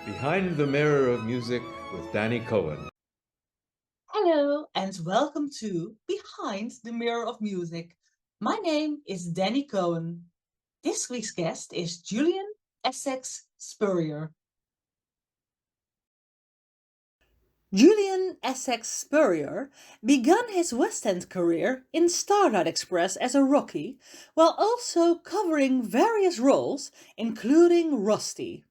Behind the Mirror of Music with Dannii Cohen. Hello and welcome to Behind the Mirror of Music. My name is Dannii Cohen. This week's guest is Julian Essex-Spurrier. Julian Essex-Spurrier began his West End career in Starlight Express as a Rocky, while also covering various roles, including Rusty.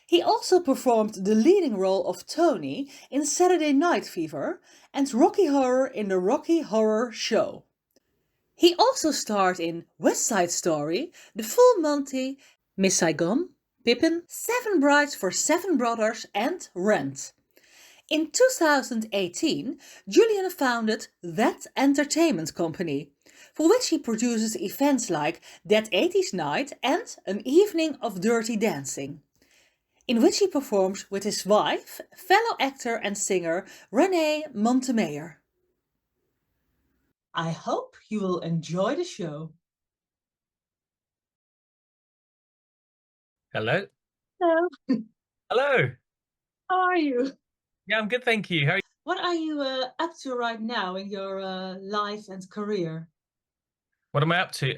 He also performed the leading role of Tony in Saturday Night Fever and Rocky Horror in the Rocky Horror Show. He also starred in West Side Story, The Full Monty, Miss Saigon, Pippin, Seven Brides for Seven Brothers and Rent. In 2018, Julian founded That Entertainment Company, for which he produces events like That 80s Night and An Evening of Dirty Dancing, in which he performs with his wife, fellow actor and singer Renee Montemayor. I hope you will enjoy the show. Hello. Hello, Hello. how are you? Yeah, I'm good, thank you. How are you? What are you up to right now in your life and career? What am I up to?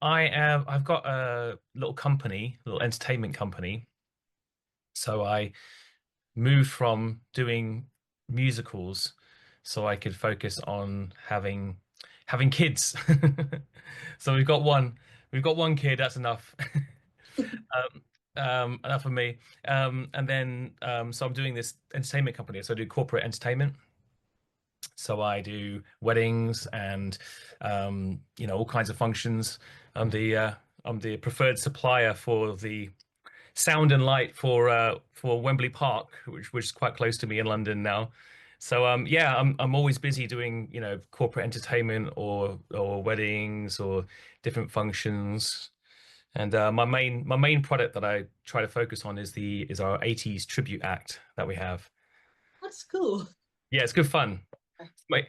I've got a little company, a little entertainment company. So I moved from doing musicals so I could focus on having kids. So we've got one kid, that's enough. Enough of me. And then so I'm doing this entertainment company. So I do corporate entertainment. So I do weddings and all kinds of functions. I'm the preferred supplier for the sound and light for Wembley Park, which is quite close to me in London now. So yeah, I'm always busy doing corporate entertainment or weddings or different functions. And my main product that I try to focus on is our 80s tribute act that we have. That's cool. Yeah, it's good fun.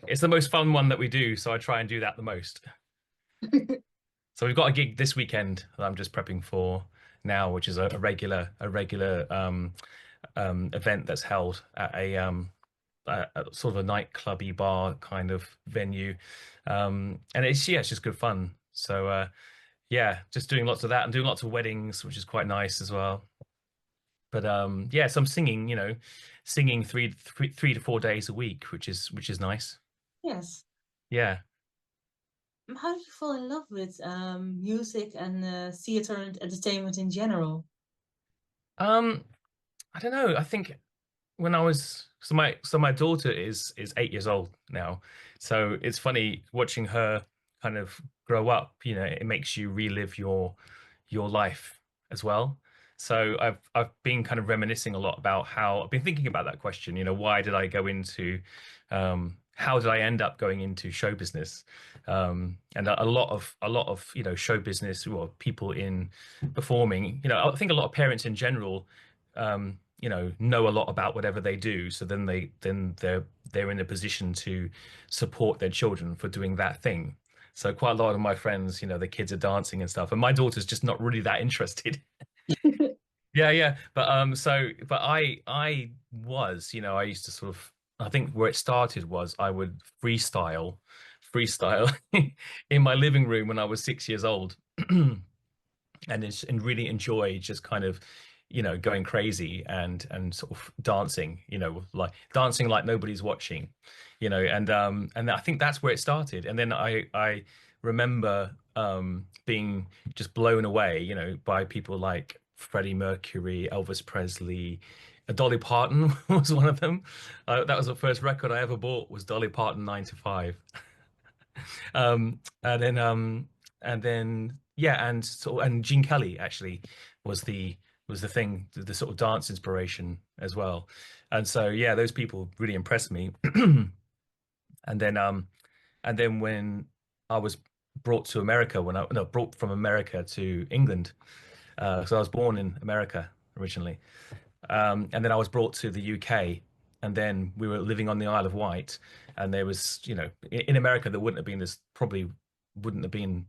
It's the most fun one that we do, so I try and do that the most. So we've got a gig this weekend that I'm just prepping for now, which is a regular event that's held at a sort of a nightclubby bar kind of venue, and it's just good fun. So yeah, just doing lots of that and doing lots of weddings, which is quite nice as well. But yeah, so I'm singing three to 4 days a week, which is nice. Yes. Yeah. How did you fall in love with music and theater and entertainment in general? Um, I don't know. I think when I was so my daughter is 8 years old now, so it's funny watching her kind of grow up. It makes you relive your life as well. So I've been kind of reminiscing a lot about how I've been thinking about that question. Why did I go into how did I end up going into show business? And a lot of show business or people in performing. I think a lot of parents in general know a lot about whatever they do, so they're in a position to support their children for doing that thing. So quite a lot of my friends, the kids are dancing and stuff, and my daughter's just not really that interested. Yeah. But I was, I used to sort of, I think where it started was I would freestyle in my living room when I was 6 years old. And really enjoy just kind of going crazy and sort of dancing, like dancing like nobody's watching, and I think that's where it started. And then I remember being just blown away, by people like Freddie Mercury, Elvis Presley. Dolly Parton was one of them. That was the first record I ever bought, was Dolly Parton 9 to 5. And then yeah, and Gene Kelly actually was the thing, the sort of dance inspiration as well. And so yeah, those people really impressed me. And then when I was brought to America, when I no brought from America to England, so I was born in America originally, and then I was brought to the UK, and then we were living on the Isle of Wight, and there was, in America there wouldn't have been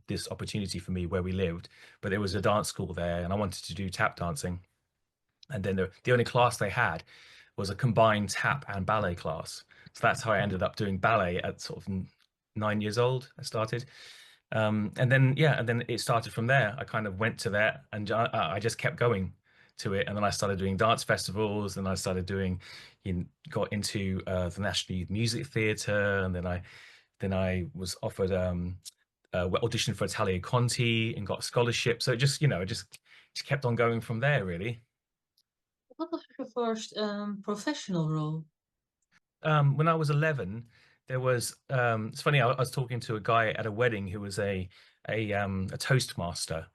this opportunity for me where we lived, but there was a dance school there, and I wanted to do tap dancing. And then the only class they had was a combined tap and ballet class. So that's how I ended up doing ballet at sort of 9 years old. I started. And then yeah, and then it started from there. I kind of went to that, and I just kept going to it. And then I started doing dance festivals, and I started doing, got into the National Youth Music Theatre, and then I was offered auditioned for Italia Conti and got a scholarship. So it just it just kept on going from there, really. What was your first professional role? When I was 11, there was it's funny, I was talking to a guy at a wedding who was a toastmaster,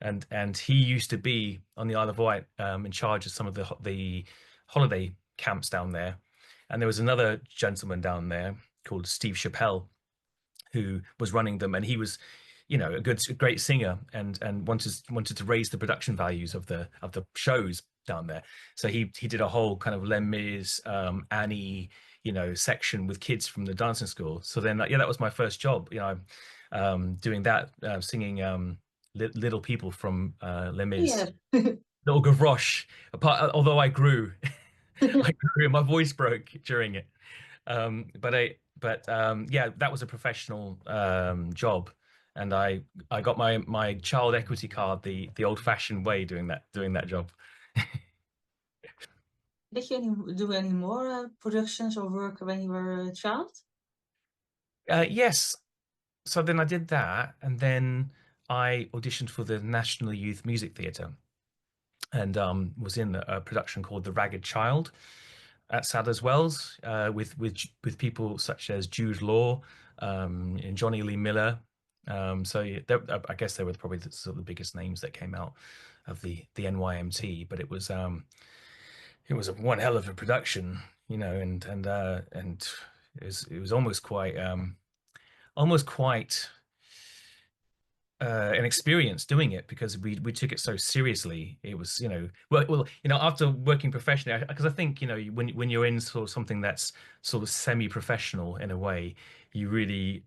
and he used to be on the Isle of Wight, in charge of some of the holiday camps down there. And there was another gentleman down there called Steve Chappell who was running them, and he was, a great singer, and wanted to raise the production values of the shows down there. So he did a whole kind of Les Mis, Annie, section with kids from the dancing school. So then, yeah, that was my first job. Doing that, singing Little People from Les Mis, Yeah. Little Gavroche. Although I grew, I grew, my voice broke during it. But yeah, that was a professional job, and I got my child equity card the old-fashioned way, doing that job. Did you do any more productions or work when you were a child? Yes, so then I did that, and then I auditioned for the National Youth Music Theatre, and was in a production called The Ragged Child at Sadler's Wells, with people such as Jude Law, and Johnny Lee Miller. So yeah, I guess they were probably the sort of the biggest names that came out of the NYMT. But it was one hell of a production, and it was almost quite an experience doing it, because we took it so seriously. It was, after working professionally, because I think, when you're in sort of something that's sort of semi-professional in a way, you really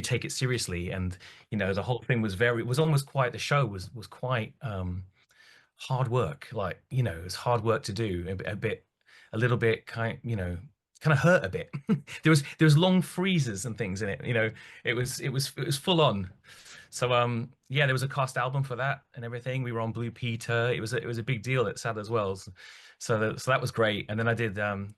take it seriously. And the whole thing was almost quite, the show was quite hard work. Like, it was hard work to do, a little bit kind of hurt a bit. There was long freezes and things in it. It was full on. So yeah, there was a cast album for that and everything. We were on Blue Peter. It was a big deal at Sadler's Wells. So that was great. And then I did the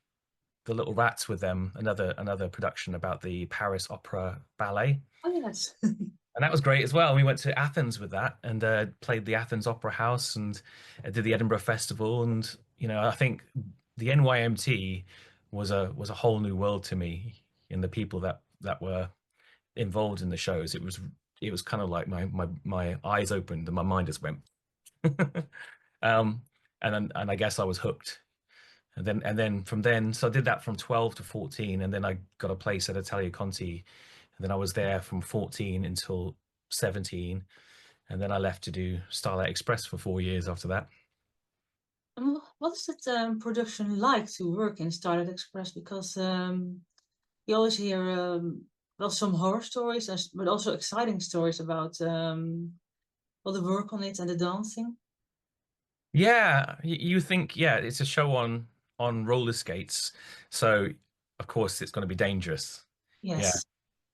Little Rats with them, another production about the Paris Opera Ballet. Oh, yes. And that was great as well. We went to Athens with that, and played the Athens Opera House, and did the Edinburgh Festival. And I think the NYMT was a whole new world to me, and the people that were involved in the shows. It was kind of like my eyes opened and my mind just went. um, and I guess I was hooked. And then from then, so I did that from 12 to 14, and then I got a place at Italia Conti, and then I was there from 14 until 17, and then I left to do Starlight Express for 4 years after that. And what is that production like to work in Starlight Express? Because you always hear well, some horror stories, but also exciting stories about all the work on it and the dancing. Yeah, you think, yeah, it's a show on roller skates, so of course it's going to be dangerous. Yeah, Yes,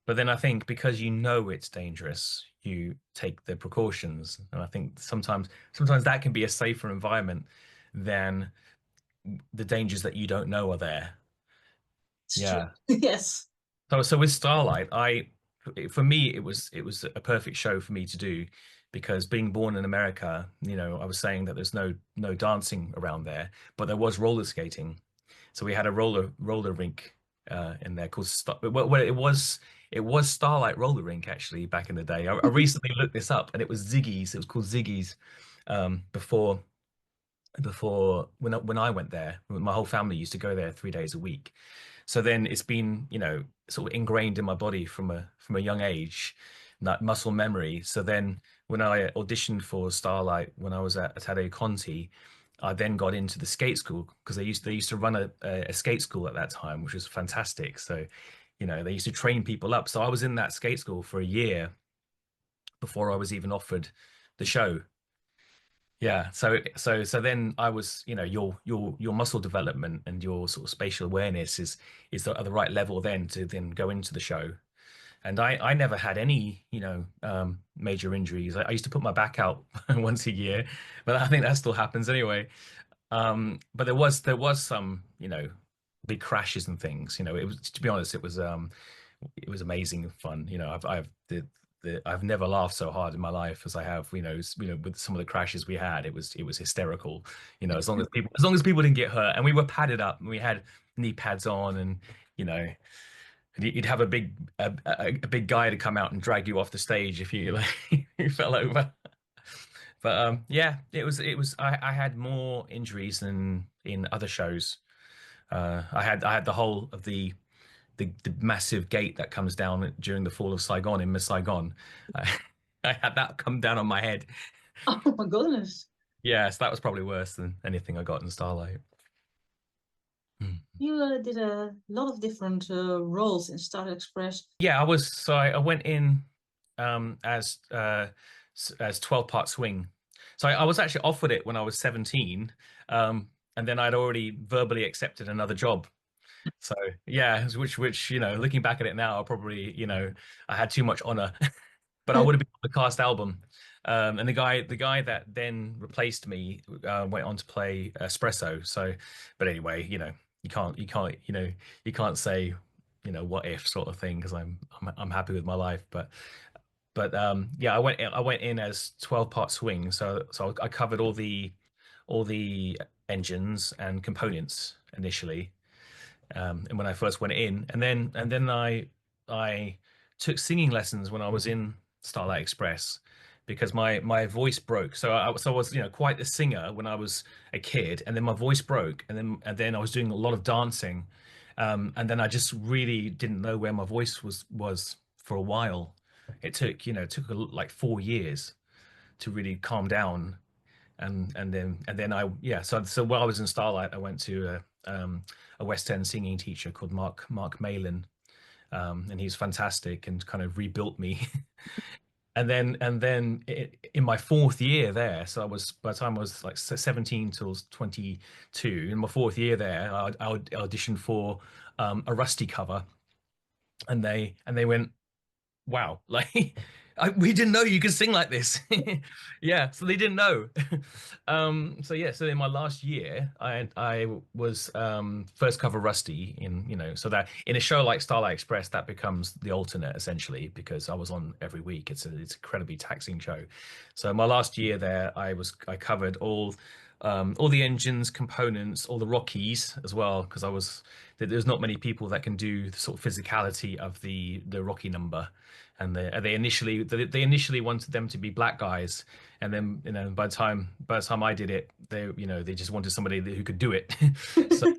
but then I think because it's dangerous, you take the precautions, and I think sometimes that can be a safer environment than the dangers that you don't know are there. it's true. Yeah. Yes. So with Starlight, for me it was a perfect show for me to do, because being born in America, I was saying that there's no dancing around there, but there was roller skating. So we had a roller rink in there called well, it was Starlight Roller Rink actually back in the day. I recently looked this up, and it was Ziggy's. It was called Ziggy's, before when I went there. My whole family used to go there 3 days a week. So then it's been, sort of ingrained in my body from a young age, that muscle memory. So then when I auditioned for Starlight when I was at Italia Conti, I then got into the skate school, because they used to run a skate school at that time, which was fantastic. So, they used to train people up. So I was in that skate school for a year before I was even offered the show. Yeah. So then I was, your muscle development and your sort of spatial awareness is at the right level then to then go into the show. And I never had any, major injuries. I used to put my back out once a year, but I think that still happens anyway. But there was some, big crashes and things. It was, to be honest, it was amazing fun. I've never laughed so hard in my life as I have, with some of the crashes we had. It was hysterical. As long as people didn't get hurt, and we were padded up, and we had knee pads on, and you know, you'd have a big guy to come out and drag you off the stage if you like you fell over. But yeah, I had more injuries than in other shows. I had the whole of the massive gate that comes down during the fall of Saigon in Miss Saigon. I, I had that come down on my head. Oh my goodness. Yeah, so that was probably worse than anything I got in Starlight. You did a lot of different roles in Starlight Express. Yeah, I went in as 12-part swing. So I was actually offered it when I was 17, and then I'd already verbally accepted another job. So yeah, which looking back at it now, I probably I had too much honor, but I would have been on the cast album. And the guy that then replaced me went on to play Espresso. So, but anyway, you can't say what if sort of thing, because I'm happy with my life. But yeah, I went in as 12-part swing. So I covered all the engines and components initially. And when I first went in, and then I took singing lessons when I was in Starlight Express, because my voice broke. So I was quite the singer when I was a kid, and then my voice broke, and then I was doing a lot of dancing, and then I just really didn't know where my voice was for a while. It took like 4 years to really calm down, and then I yeah so while I was in Starlight, I went to a West End singing teacher called Mark Malin, and he's fantastic and kind of rebuilt me. And then in my fourth year there, so I was by the time I was like 17 till 22. In my fourth year there, I auditioned for a Rusty cover, and they went, wow, like we didn't know you could sing like this. Yeah, so they didn't know. So yeah, so in my last year, I was first cover Rusty in, so that in a show like Starlight Express, that becomes the alternate essentially, because I was on every week. It's an incredibly taxing show. So my last year there, I covered all the engines, components, all the Rockies as well, because there's not many people that can do the sort of physicality of the Rocky number. And they initially wanted them to be black guys, and then by the time I did it, they just wanted somebody who could do it. So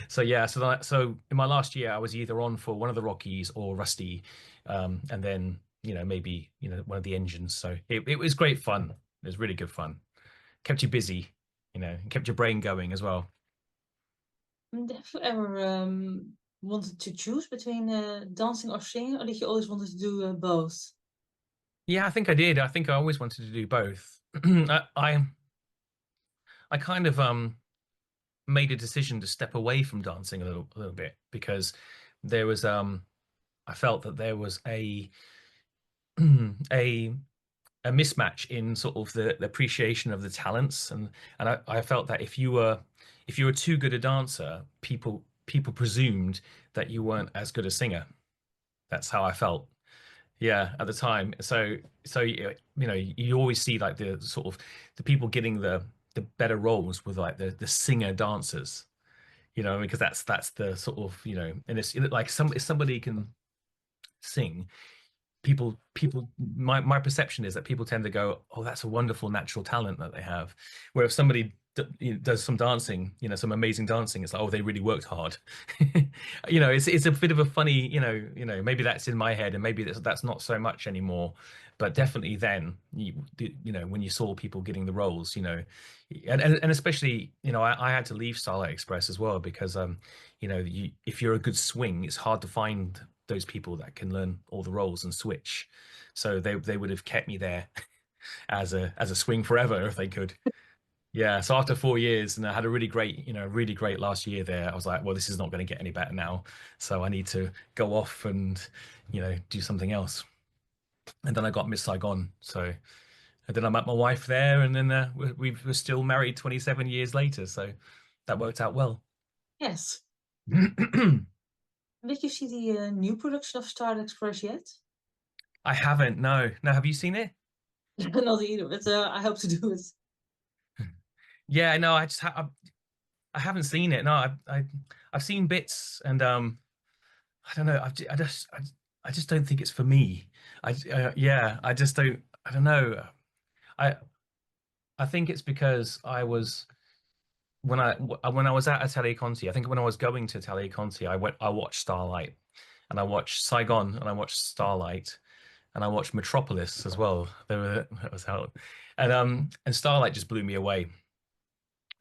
so yeah, so in my last year, I was either on for one of the Rockies or Rusty, and then maybe one of the engines. So it was great fun. It was really good fun. Kept you busy, kept your brain going as well. Have you ever wanted to choose between dancing or singing, or did you always wanted to do both? Yeah, I think I did. I think I always wanted to do both. I kind of made a decision to step away from dancing a little bit, because there was I felt that there was a a mismatch in sort of the appreciation of the talents, and I felt that if you were too good a dancer, people presumed that you weren't as good a singer. That's how I felt. Yeah, at the time. So you always see like the sort of the people getting the better roles with like the singer dancers, because that's the sort of, and it's like if somebody can sing, my perception is that people tend to go, oh, that's a wonderful natural talent that they have. Where if somebody does some dancing, some amazing dancing, it's like, oh, they really worked hard. It's a bit of a funny, maybe that's in my head, and maybe that's not so much anymore, but definitely then, when you saw people getting the roles, and especially, I had to leave Starlight Express as well, because if you're a good swing, it's hard to find those people that can learn all the roles and switch. So they would have kept me there as a swing forever if they could. Yeah, so after 4 years, and I had a really great last year there, I was like, well, this is not going to get any better now, so I need to go off and do something else. And then I got Miss Saigon, so and then I met my wife there, and then we're still married 27 years later, so that worked out well. Yes. I Did you see the new production of Starlight Express yet? haven't. No. Have you seen it? Not either, but I hope to do it. Yeah, no, I haven't seen it. No, I've seen bits, and I don't know. I just don't think it's for me. Yeah, I just don't. I don't know. I I think it's because when I was at Atelier Conti. I think when I was going to Atelier Conti, I watched Starlight, and I watched Saigon, and I watched Starlight, and I watched Metropolis as well. That was how, and Starlight just blew me away.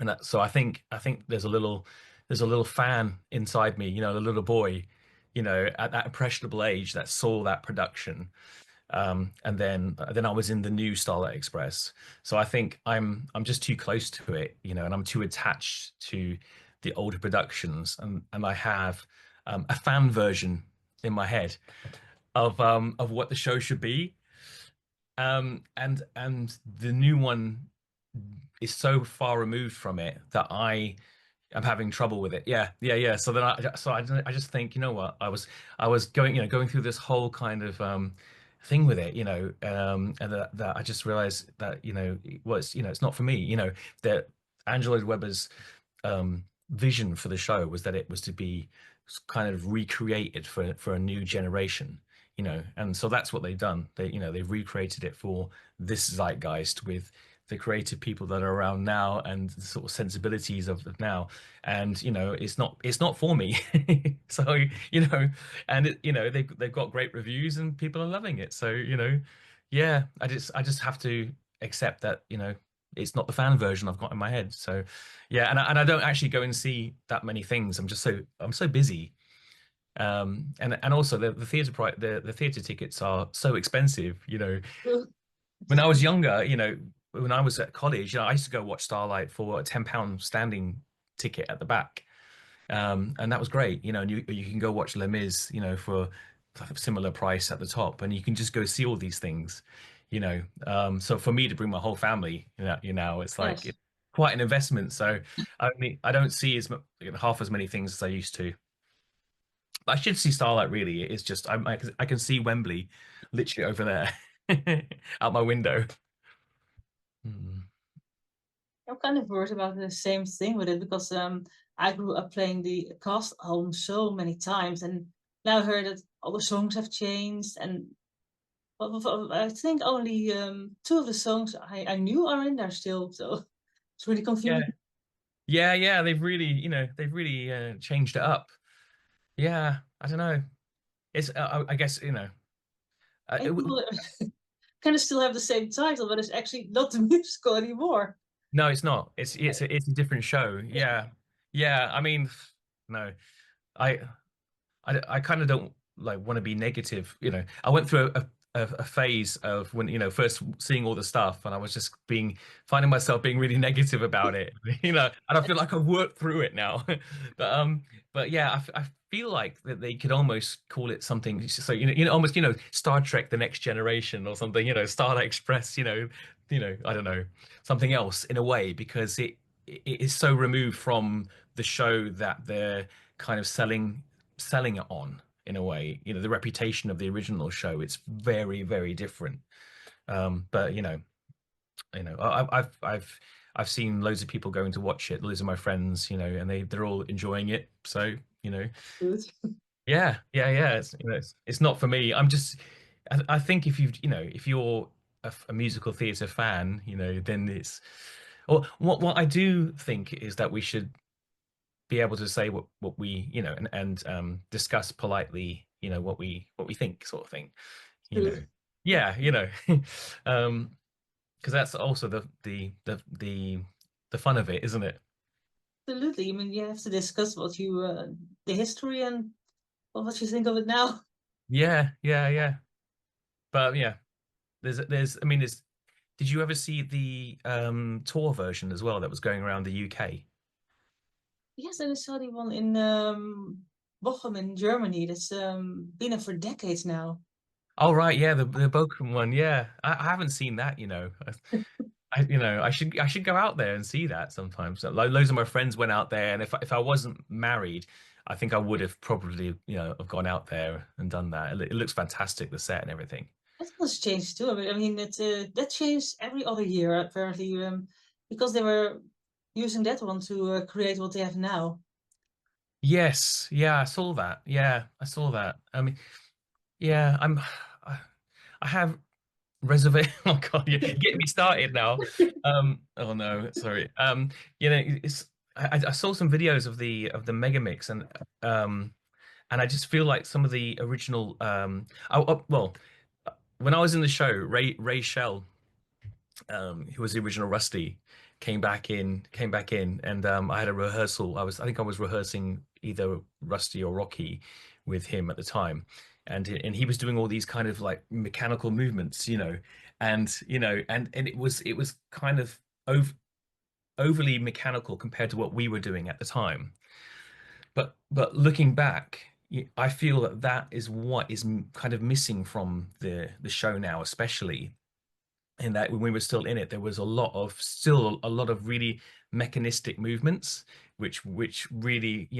And so I think there's a little fan inside me, a little boy, at that impressionable age that saw that production. And then I was in the new Starlight Express. So I think I'm just too close to it, and I'm too attached to the older productions, and I have a fan version in my head of what the show should be. And the new one is so far removed from it that I'm having trouble with it. Yeah. So then I just think, you know what, I was going through this whole kind of thing with it, and that I just realized that it's not for me. That Angela Weber's vision for the show was that it was to be kind of recreated for a new generation, and so that's what they've done. They've recreated it for this zeitgeist with the creative people that are around now and the sort of sensibilities of now. And it's not for me. So and they've got great reviews and people are loving it. So yeah, I just have to accept that it's not the fan version I've got in my head. So yeah, and I don't actually go and see that many things. I'm so busy. And also the theater tickets are so expensive. When I was younger, when I was at college, I used to go watch Starlight for a £10 standing ticket at the back, and that was great. And you can go watch Les Mis, for a similar price at the top, and you can just go see all these things. So for me to bring my whole family, it's like Yes. quite an investment. So I don't see half as many things as I used to. I should see Starlight really. It's just I can see Wembley literally over there out my window. I'm kind of worried about the same thing with it because I grew up playing the cast album so many times, and now I heard that all the songs have changed, and I think only two of the songs I knew are in there still, so it's really Yeah, confusing. yeah. They've really changed it up. Yeah, I don't know. It's I guess And people kind of still have the same title, but it's actually not the musical anymore. no, it's not. It's a different show. Yeah. I mean, no, I I kind of don't like want to be negative. I went through a phase of when first seeing all the stuff, and I was just finding myself being really negative about it. And I feel like I've worked through it now. But yeah, I feel like that they could almost call it something. So almost Star Trek: The Next Generation or something. Starlight Express. I don't know, something else in a way, because it is so removed from the show that they're kind of selling it on, in a way. The reputation of the original show, it's very, very different. But I've seen loads of people going to watch it, loads of my friends, and they're all enjoying it. So Good. yeah, it's not for me. I think if you're a musical theater fan, then it's, or what I do think is that we should be able to say what we and discuss politely what we think, sort of thing. you know Good. yeah, um because that's also the fun of it, isn't it? Absolutely. I mean, you have to discuss the history and what you think of it now. Yeah. But yeah, there's I mean, did you ever see the tour version as well that was going around the UK? Yes, and I saw the one in Bochum in Germany. That's been there for decades now. Oh right, yeah, the Bochum one. Yeah, I haven't seen that. I should go out there and see that sometimes. Loads of my friends went out there, and if I wasn't married, I think I would have probably have gone out there and done that. It looks fantastic, the set and everything. That has changed too. I mean, that changed every other year apparently, because they were using that one to create what they have now. Yes, yeah, I saw that. Yeah, I saw that. I mean, yeah, I, I have reservation. Oh God, you're getting me started now. Oh no, sorry. It's I saw some videos of the mega mix, and I just feel like some of the original well, when I was in the show, Ray Shell, who was the original Rusty, came back in, and I had a rehearsal. I think I was rehearsing either Rusty or Rocky with him at the time, and he was doing all these kind of like mechanical movements, and it was kind of overly mechanical compared to what we were doing at the time. But looking back, I feel that is what is kind of missing from the show now, especially in that when we were still in it, there was still a lot of really mechanistic movements, which really,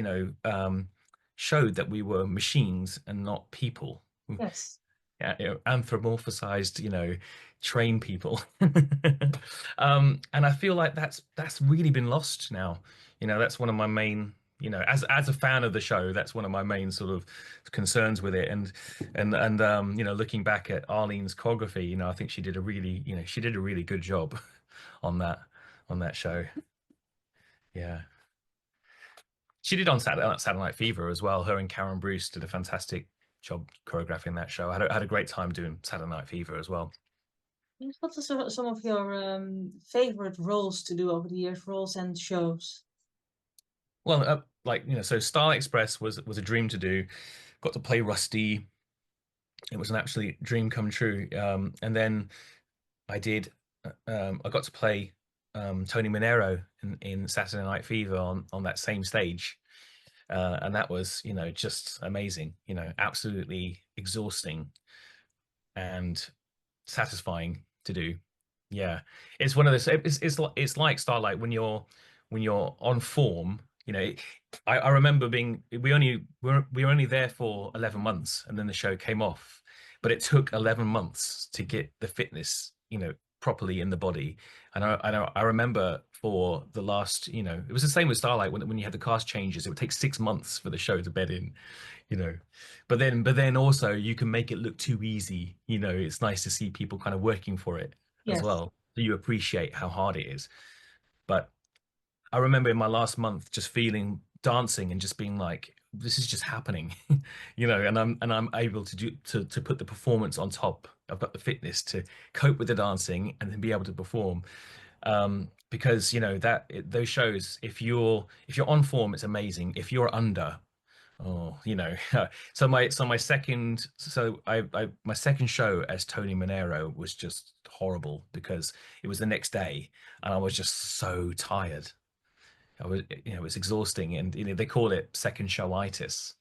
showed that we were machines and not people. Yes. Yeah, anthropomorphized, train people. And I feel like that's really been lost now. That's one of my main, as a fan of the show, that's one of my main sort of concerns with it. And looking back at Arlene's choreography, I think she did a really good job on that show. Yeah. She did on Saturday Night Fever as well. Her and Karen Bruce did a fantastic job choreographing that show. I had a great time doing Saturday Night Fever as well. Yes, what are some of your favorite roles to do over the years, roles and shows? Well, so Starlight Express was a dream to do. Got to play Rusty. It was an absolute dream come true. And then I got to play Tony Manero in Saturday Night Fever on that same stage. And that was, just amazing, absolutely exhausting and satisfying to do. Yeah, it's one of those. It's like Starlight when you're on form. I remember we were only there for 11 months, and then the show came off. But it took 11 months to get the fitness, properly in the body. And I remember for the last, it was the same with Starlight when you had the cast changes. It would take 6 months for the show to bed in, you know. But then also you can make it look too easy. It's nice to see people kind of working for it as Yes. well. So you appreciate how hard it is. But I remember in my last month just feeling dancing and just being like, this is just happening, and I'm able to put the performance on top. I've got the fitness to cope with the dancing and then be able to perform. Because those shows, if you're on form, it's amazing. If you're under, oh, my second show as Tony Manero was just horrible because it was the next day and I was just so tired. It was exhausting, and they call it second showitis,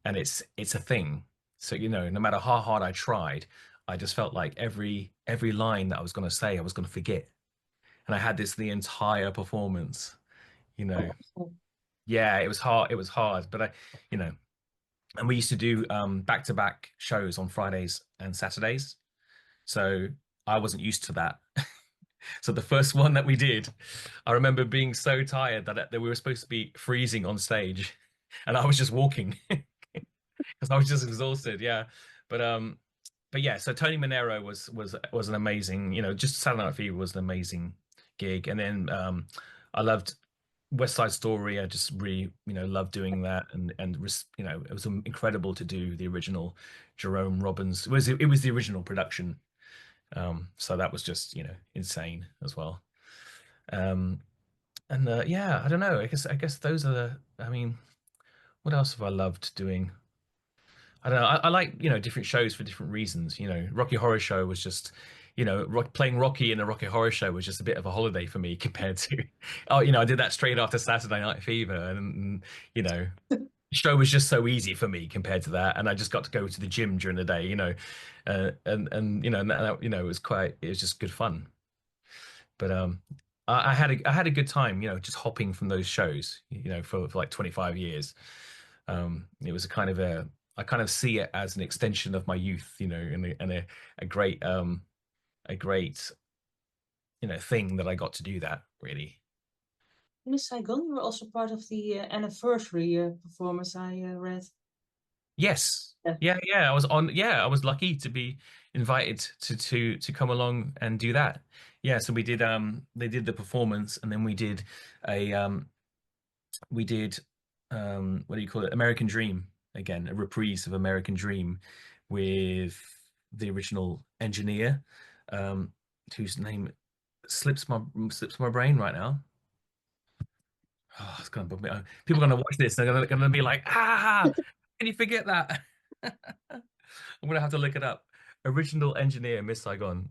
and it's a thing. So no matter how hard I tried, I just felt like every line that I was going to say, I was going to forget, and I had this the entire performance. You know, yeah, it was hard. It was hard, but and we used to do back-to-back shows on Fridays and Saturdays, so I wasn't used to that. So the first one that we did, I remember being so tired that we were supposed to be freezing on stage, and I was just walking because I was just exhausted. Yeah, but yeah. So Tony Manero was an amazing. Just Saturday Night Fever was an amazing gig, and then I loved West Side Story. I just really loved doing that, and it was incredible to do the original Jerome Robbins. It was the original production. So that was just insane as well. And yeah, I don't know. I guess those are I mean, what else have I loved doing? I don't know. I like different shows for different reasons. Rocky Horror Show was just playing Rocky in a Rocky Horror Show was just a bit of a holiday for me compared to, oh, I did that straight after Saturday Night Fever, and the show was just so easy for me compared to that, and I just got to go to the gym during the day, and it was just good fun. But I had a good time, just hopping from those shows, for like 25 years. It was I kind of see it as an extension of my youth, and a great a great thing that I got to do that, really. In Saigon, you were also part of the anniversary performance, I read. Yes. Yeah. Yeah. I was lucky to be invited to come along and do that. Yeah, so we did they did the performance, and then we did what do you call it? American Dream again, a reprise of American Dream with the original engineer, whose name slips my brain right now. Oh, it's gonna bug me. People are gonna watch this. They're gonna be like, can you forget that? I'm gonna have to look it up. Original engineer, Miss Saigon,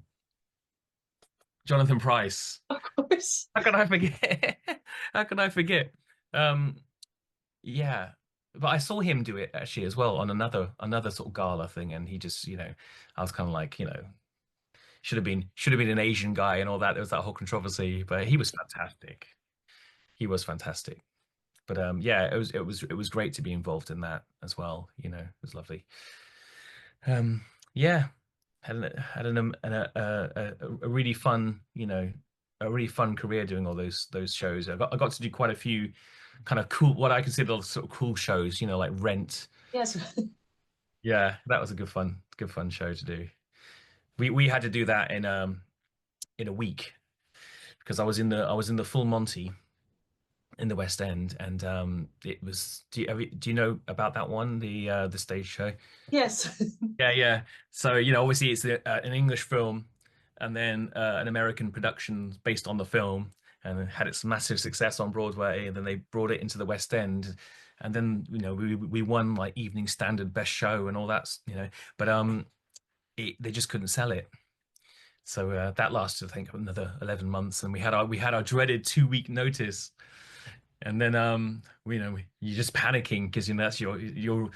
Jonathan Price. Of course. How can I forget? How can I forget? Yeah, but I saw him do it actually as well on another sort of gala thing, and he just, I was kind of like, should have been an Asian guy and all that. There was that whole controversy, but he was fantastic. He was fantastic. But yeah, it was great to be involved in that as well. It was lovely. Yeah, had a really fun, a really fun career doing all those shows. I got to do quite a few kind of cool, what I consider sort of cool shows, like Rent. Yes. Yeah, that was a good fun show to do. We had to do that in a week because I was in the full Monty in the West End, and it was. Do you know about that one, the stage show? Yes. Yeah. So obviously it's an English film, and then an American production based on the film, and it had its massive success on Broadway, and then they brought it into the West End, and then we won like Evening Standard Best Show and all that, but they just couldn't sell it. So that lasted, I think, another 11 months, and we had our dreaded 2-week notice. And then you're just panicking because that's your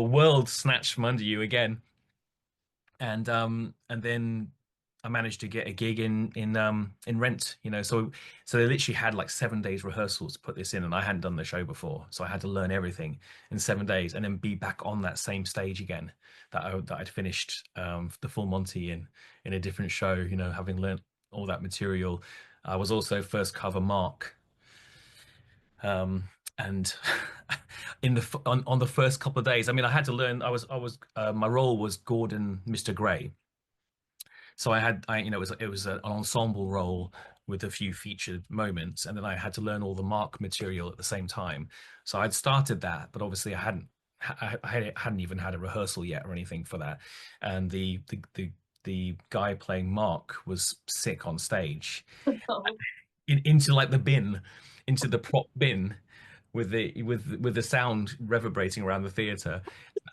world snatched from under you again. And then I managed to get a gig in Rent, so they literally had like 7 days rehearsals to put this in, and I hadn't done the show before, so I had to learn everything in 7 days and then be back on that same stage again that I'd finished the full Monty in a different show, having learned all that material. I was also first cover Mark. And on the first couple of days, I mean, I had to learn. I was my role was Gordon, Mr. Gray. So it was an ensemble role with a few featured moments, and then I had to learn all the Mark material at the same time. So I'd started that, but obviously I hadn't even had a rehearsal yet or anything for that. And the guy playing Mark was sick on stage, into like the bin. Into the prop bin with the sound reverberating around the theater,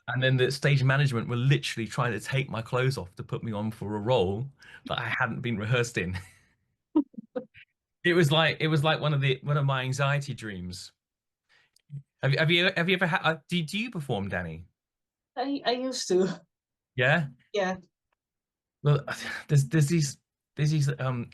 and then the stage management were literally trying to take my clothes off to put me on for a role that I hadn't been rehearsed in. It was like one of my anxiety dreams. Have you ever had? Do you perform, Dannii? I used to. Yeah. Yeah. Well, there's these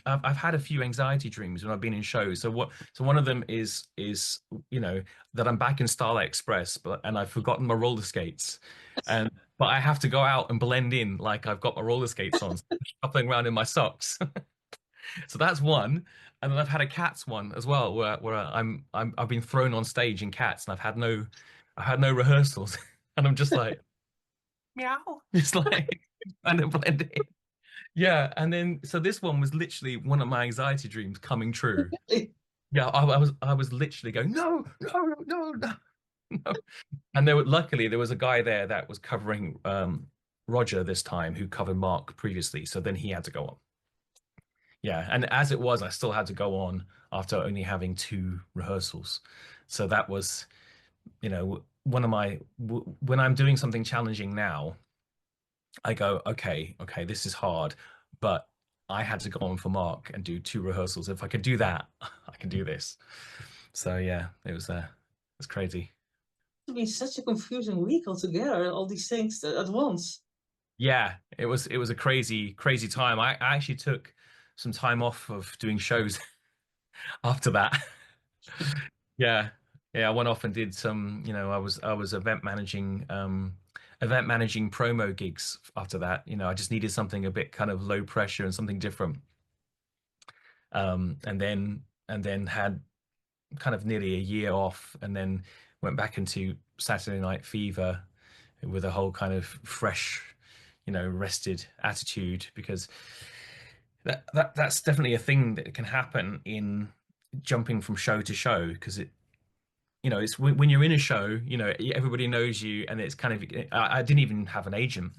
I've had a few anxiety dreams when I've been in shows. So one of them is that I'm back in Starlight Express, and I've forgotten my roller skates, but I have to go out and blend in like I've got my roller skates on, shuffling around in my socks. So that's one. And then I've had a Cats one as well, where I've been thrown on stage in Cats, and I've had no rehearsals, and I'm just like meow, just like trying to blend in. Yeah, and then so this one was literally one of my anxiety dreams coming true. Yeah, I was literally going no, no. And luckily there was a guy there that was covering Roger this time, who covered Mark previously, so then he had to go on. Yeah, and as it was, I still had to go on after only having 2 rehearsals. So that was, one of my when I'm doing something challenging now, I go, okay, this is hard. but I had to go on for Mark and do 2 rehearsals. If I could do that, I can do this. So yeah, it's crazy. To be such a confusing week altogether, all these things at once. Yeah, it was a crazy time. I actually took some time off of doing shows after that. Yeah. Yeah, I went off and did some, I was event managing promo gigs after that. I just needed something a bit kind of low pressure and something different. And then had kind of nearly a year off, and then went back into Saturday Night Fever with a whole kind of fresh, rested attitude, because that's definitely a thing that can happen in jumping from show to show, because it's when you're in a show, everybody knows you, and it's kind of, I didn't even have an agent.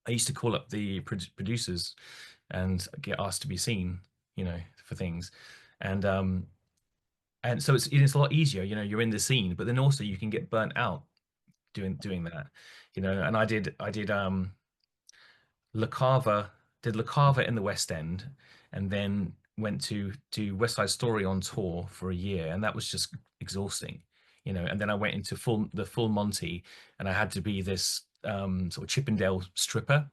I used to call up the producers and get asked to be seen, for things. And so it's a lot easier, you're in the scene, but then also you can get burnt out doing that, and I did La Cava did La Cava in the West End, and then went to do West Side Story on tour for a year, and that was just exhausting, and then I went into the full Monty, and I had to be this sort of Chippendale stripper.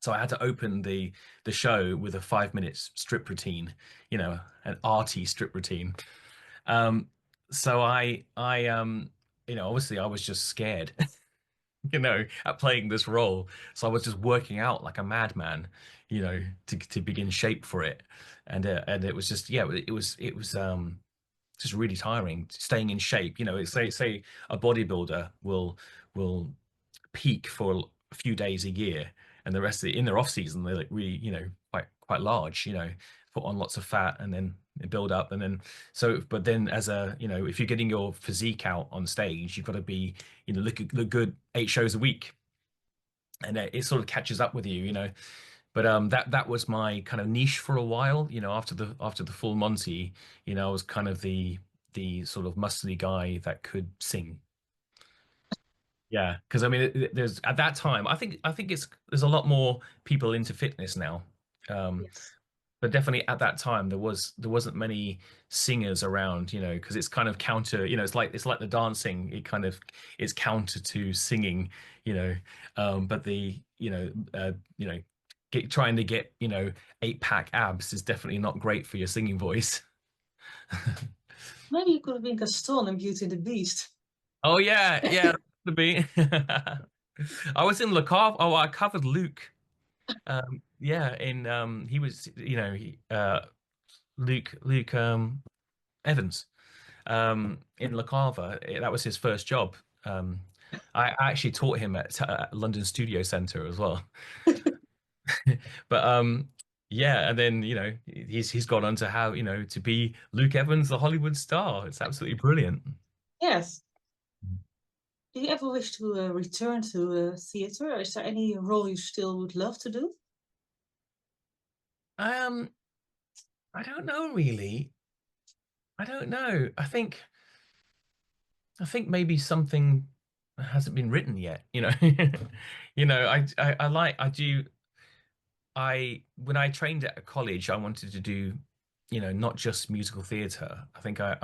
So I had to open the show with a 5 minute strip routine, an arty strip routine. So obviously I was just scared, at playing this role. So I was just working out like a madman, to begin shape for it. And it was just, yeah, it was just really tiring staying in shape. Say a bodybuilder will peak for a few days a year, and the rest of in their off season they're like really, quite large, put on lots of fat, and then they build up, and then but then as a, if you're getting your physique out on stage, you've got to be, look good 8 shows a week, and it sort of catches up with you. But that was my kind of niche for a while, after the full Monty. I was kind of the sort of muscly guy that could sing. Yeah, because I mean, there's at that time, I think there's a lot more people into fitness now, um, Yes. but definitely at that time there wasn't many singers around, because it's kind of counter, it's like the dancing, it's counter to singing, but trying to get 8-pack abs is definitely not great for your singing voice. Maybe you could have been Gaston in Beauty and the Beast. Oh yeah, yeah, to be. I was in Le Cave. Oh, I covered Luke. Yeah, in he was, Luke Evans, in La Cava. That was his first job. I actually taught him at London Studio Centre as well. But yeah, and then he's gone on to how, to be Luke Evans, the Hollywood star. It's absolutely brilliant. Yes. Do you ever wish to return to theatre? Is there any role you still would love to do? Um, I don't know really. I don't know. I think maybe something hasn't been written yet, I when I trained at a college, I wanted to do, not just musical theatre. I think I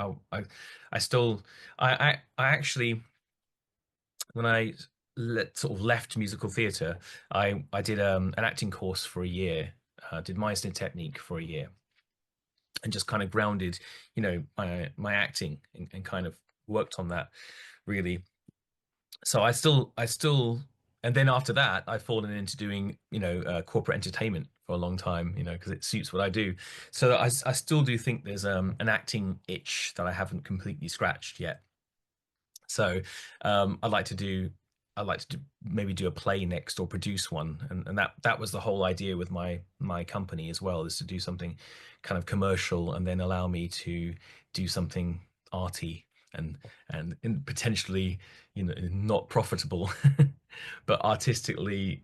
still I actually, when I sort of left musical theatre, I did an acting course for a year, did Meisner technique for a year, and just kind of grounded, my acting, and kind of worked on that really. So I still, and then after that, I've fallen into doing, corporate entertainment for a long time, because it suits what I do. So I still do think there's an acting itch that I haven't completely scratched yet. So I'd like to maybe do a play next, or produce one, and that was the whole idea with my company as well, is to do something kind of commercial, and then allow me to do something arty, and potentially, not profitable, but artistically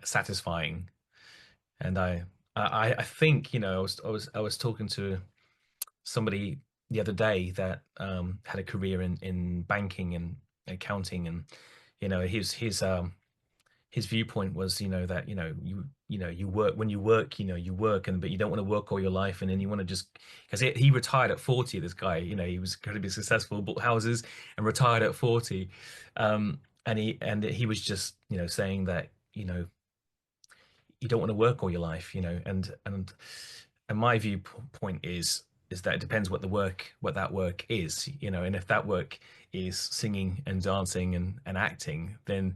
satisfying. And I think, I was talking to somebody the other day that had a career in banking and accounting, and his his viewpoint was, that you work when you work, you work, but you don't want to work all your life, and then you want to just because he retired at 40. This guy, he was incredibly successful, bought houses, and retired at 40. And he was just saying that you don't want to work all your life, and my viewpoint is that it depends what that work is, and if that work is singing and dancing and acting, then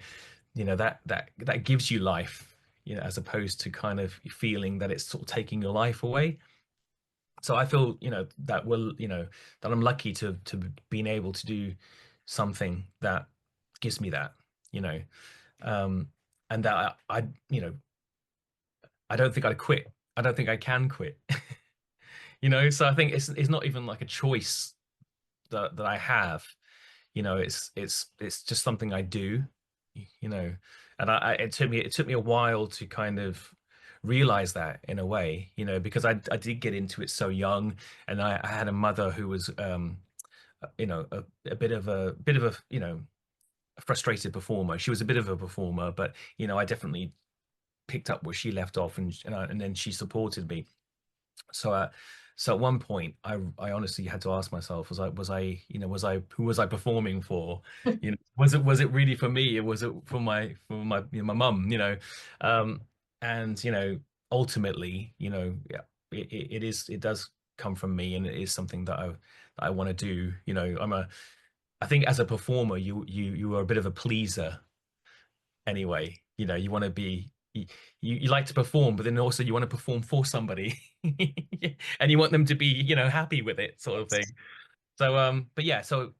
that gives you life, as opposed to kind of feeling that it's sort of taking your life away. So I feel that I'm lucky to being able to do something that gives me that, um and that I don't think I'd quit. I don't think I can quit. So I think it's not even like a choice that I have. It's just something I do, and it took me a while to kind of realize that, in a way, because I did get into it so young, and I had a mother who was a bit of a a frustrated performer. She was a bit of a performer, but I definitely picked up where she left off, and then she supported me. So at one point, I honestly had to ask myself, who was I performing for? Was it really for me, or was it for my mum? And ultimately, yeah, it does come from me, and it is something that I want to do. I think as a performer, you are a bit of a pleaser anyway. You want to be you like to perform, but then also you want to perform for somebody, and you want them to be happy with it, sort of thing. So but yeah, so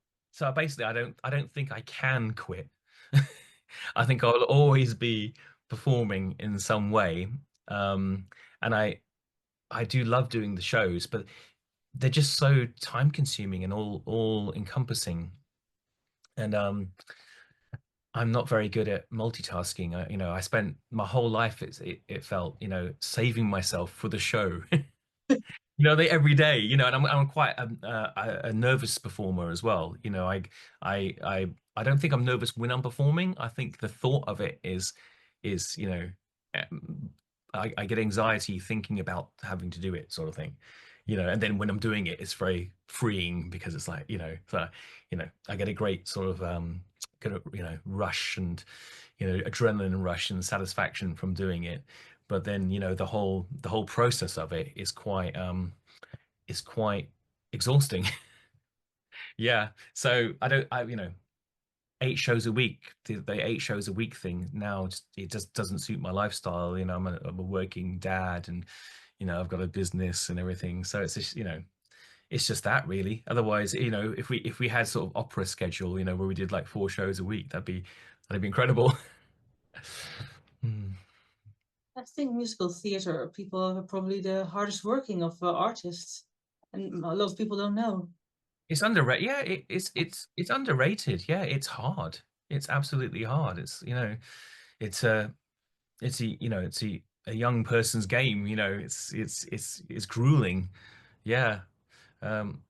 basically I don't think I can quit. I think I'll always be performing in some way. And I do love doing the shows, but they're just so time consuming and all encompassing. And I'm not very good at multitasking. I spent my whole life, it felt, saving myself for the show. They every day, and I'm quite a nervous performer as well. I don't think I'm nervous when I'm performing. I think the thought of it is I get anxiety thinking about having to do it, sort of thing. And then when I'm doing it, it's very freeing, because it's like, so I get a great sort of kind of rush, and adrenaline rush and satisfaction from doing it. But then the whole process of it is quite exhausting. Yeah. So I don't I 8 shows a week, the 8 shows a week thing now, it just doesn't suit my lifestyle. I'm a working dad, and I've got a business and everything, so it's just it's just that, really. Otherwise, if we had sort of opera schedule, where we did like 4 shows a week, that'd be incredible. Hmm. I think musical theater people are probably the hardest working of artists, and a lot of people don't know. It's underrated. Yeah, it's underrated. Yeah, it's hard. It's absolutely hard. It's a it's a young person's game. It's grueling. Yeah. Um,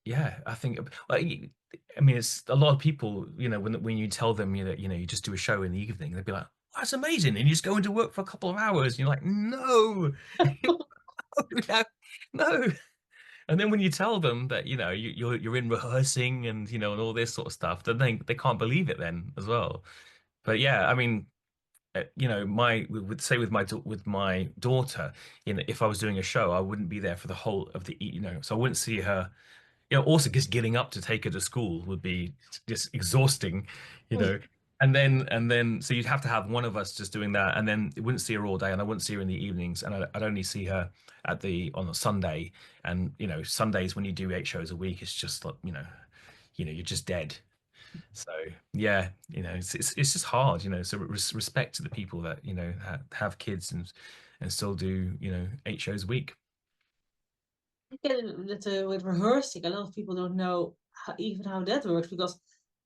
yeah, I think, well, I mean, it's a lot of people, when you tell them, that, you just do a show in the evening, they'd be like, "Oh, that's amazing." And you just go into work for a couple of hours, and you're like, "No, no, no." And then when you tell them that, you're in rehearsing, and all this sort of stuff, then they can't believe it then as well. But yeah, I mean, my would say with my daughter, if I was doing a show, I wouldn't be there for the whole of the, so I wouldn't see her. Also just getting up to take her to school would be just exhausting, you know. And then so you'd have to have one of us just doing that, and then I wouldn't see her all day, and I wouldn't see her in the evenings, and I'd only see her on a Sunday. And Sundays, when you do 8 shows a week, it's just like, you're just dead. So yeah, it's just hard, so respect to the people that have kids and still do 8 shows a week. Get with rehearsing, a lot of people don't know even how that works, because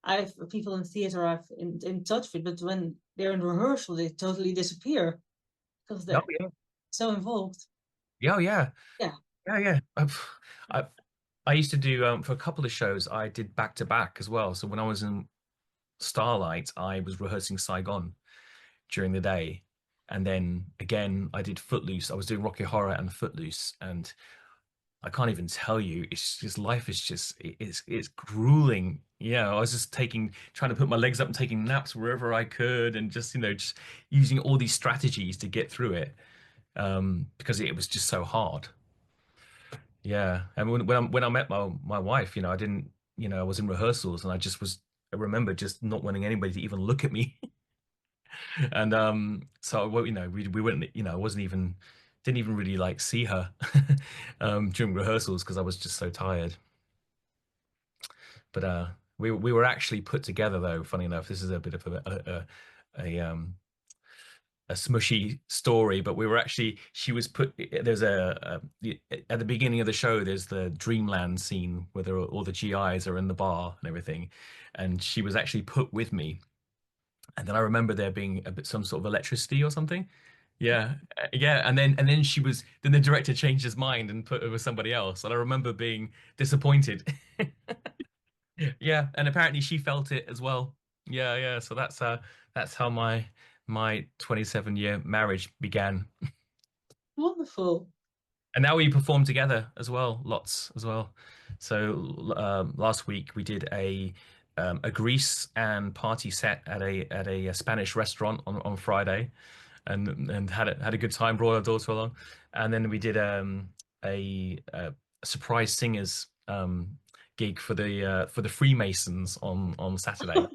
I have people in theater I've in touch with, but when they're in rehearsal, they totally disappear because Oh they're yeah. so involved. Yeah, yeah. Yeah. Yeah, yeah. I I used to do, for a couple of shows, I did back to back as well. So when I was in Starlight, I was rehearsing Saigon, during the day. And then again, I did Footloose. I was doing Rocky Horror and Footloose, and I can't even tell you. It's just life is just it's grueling. Yeah, I was just trying to put my legs up and taking naps wherever I could, and just just using all these strategies to get through it, because it was just so hard. Yeah, and when I met my wife, I didn't, I was in rehearsals, and I remember just not wanting anybody to even look at me. And so well, we went, I wasn't even didn't even really like see her during rehearsals because I was just so tired. But we were actually put together, though. Funny enough, this is a bit of a smushy story, but we were actually she was put there's at the beginning of the show, there's the Dreamland scene where all the GIs are in the bar and everything, and she was actually put with me. And then I remember there being some sort of electricity or something. Yeah, yeah, and then then the director changed his mind and put it with somebody else, and I remember being disappointed. Yeah, and apparently she felt it as well. Yeah, yeah. So that's how my 27-year marriage began. Wonderful. And now we perform together as well, lots as well. So last week we did a Grease and party set at a Spanish restaurant on Friday, and had a good time. Brought our daughter along, and then we did a surprise singers gig for the Freemasons on Saturday.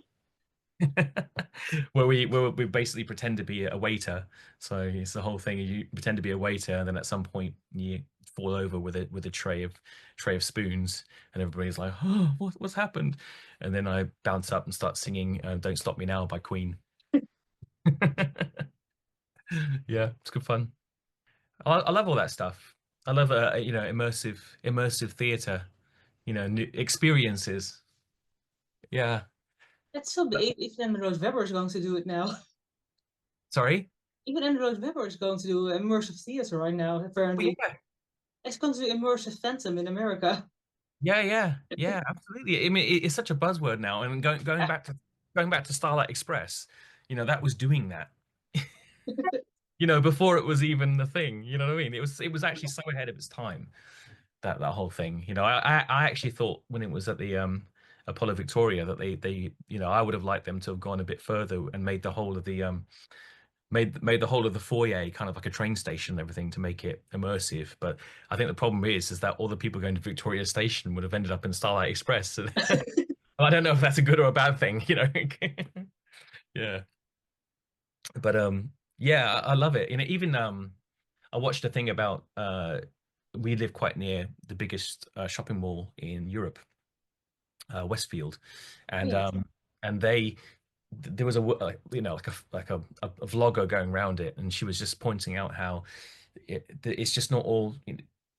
where we basically pretend to be a waiter. So it's the whole thing. You pretend to be a waiter, and then at some point you fall over with a tray of spoons, and everybody's like, "Oh, what's happened?" And then I bounce up and start singing "Don't Stop Me Now" by Queen. Yeah, it's good fun. I love all that stuff. I love immersive theater. New experiences. Yeah. That's so big. Even Emma Rose Webber is going to do it now. Sorry. Even Emma Rose Webber is going to do immersive theater right now, Oh, apparently. yeah. It's going to do immersive Phantom in America. Yeah, absolutely. I mean, it's such a buzzword now. And Yeah. going back to Starlight Express, that was doing that. Before it was even the thing. You know what I mean? It was actually so ahead of its time, that whole thing. I actually thought when it was at the Apollo Victoria that they I would have liked them to have gone a bit further and made the whole of the made the whole of the foyer kind of like a train station and everything to make it immersive. But I think the problem is that all the people going to Victoria Station would have ended up in Starlight Express. So I don't know if that's a good or a bad thing, Yeah. But yeah, I love it. Even I watched a thing about we live quite near the biggest shopping mall in Europe, Westfield, and Yes. there was like a vlogger going around it, and she was just pointing out how it's just not all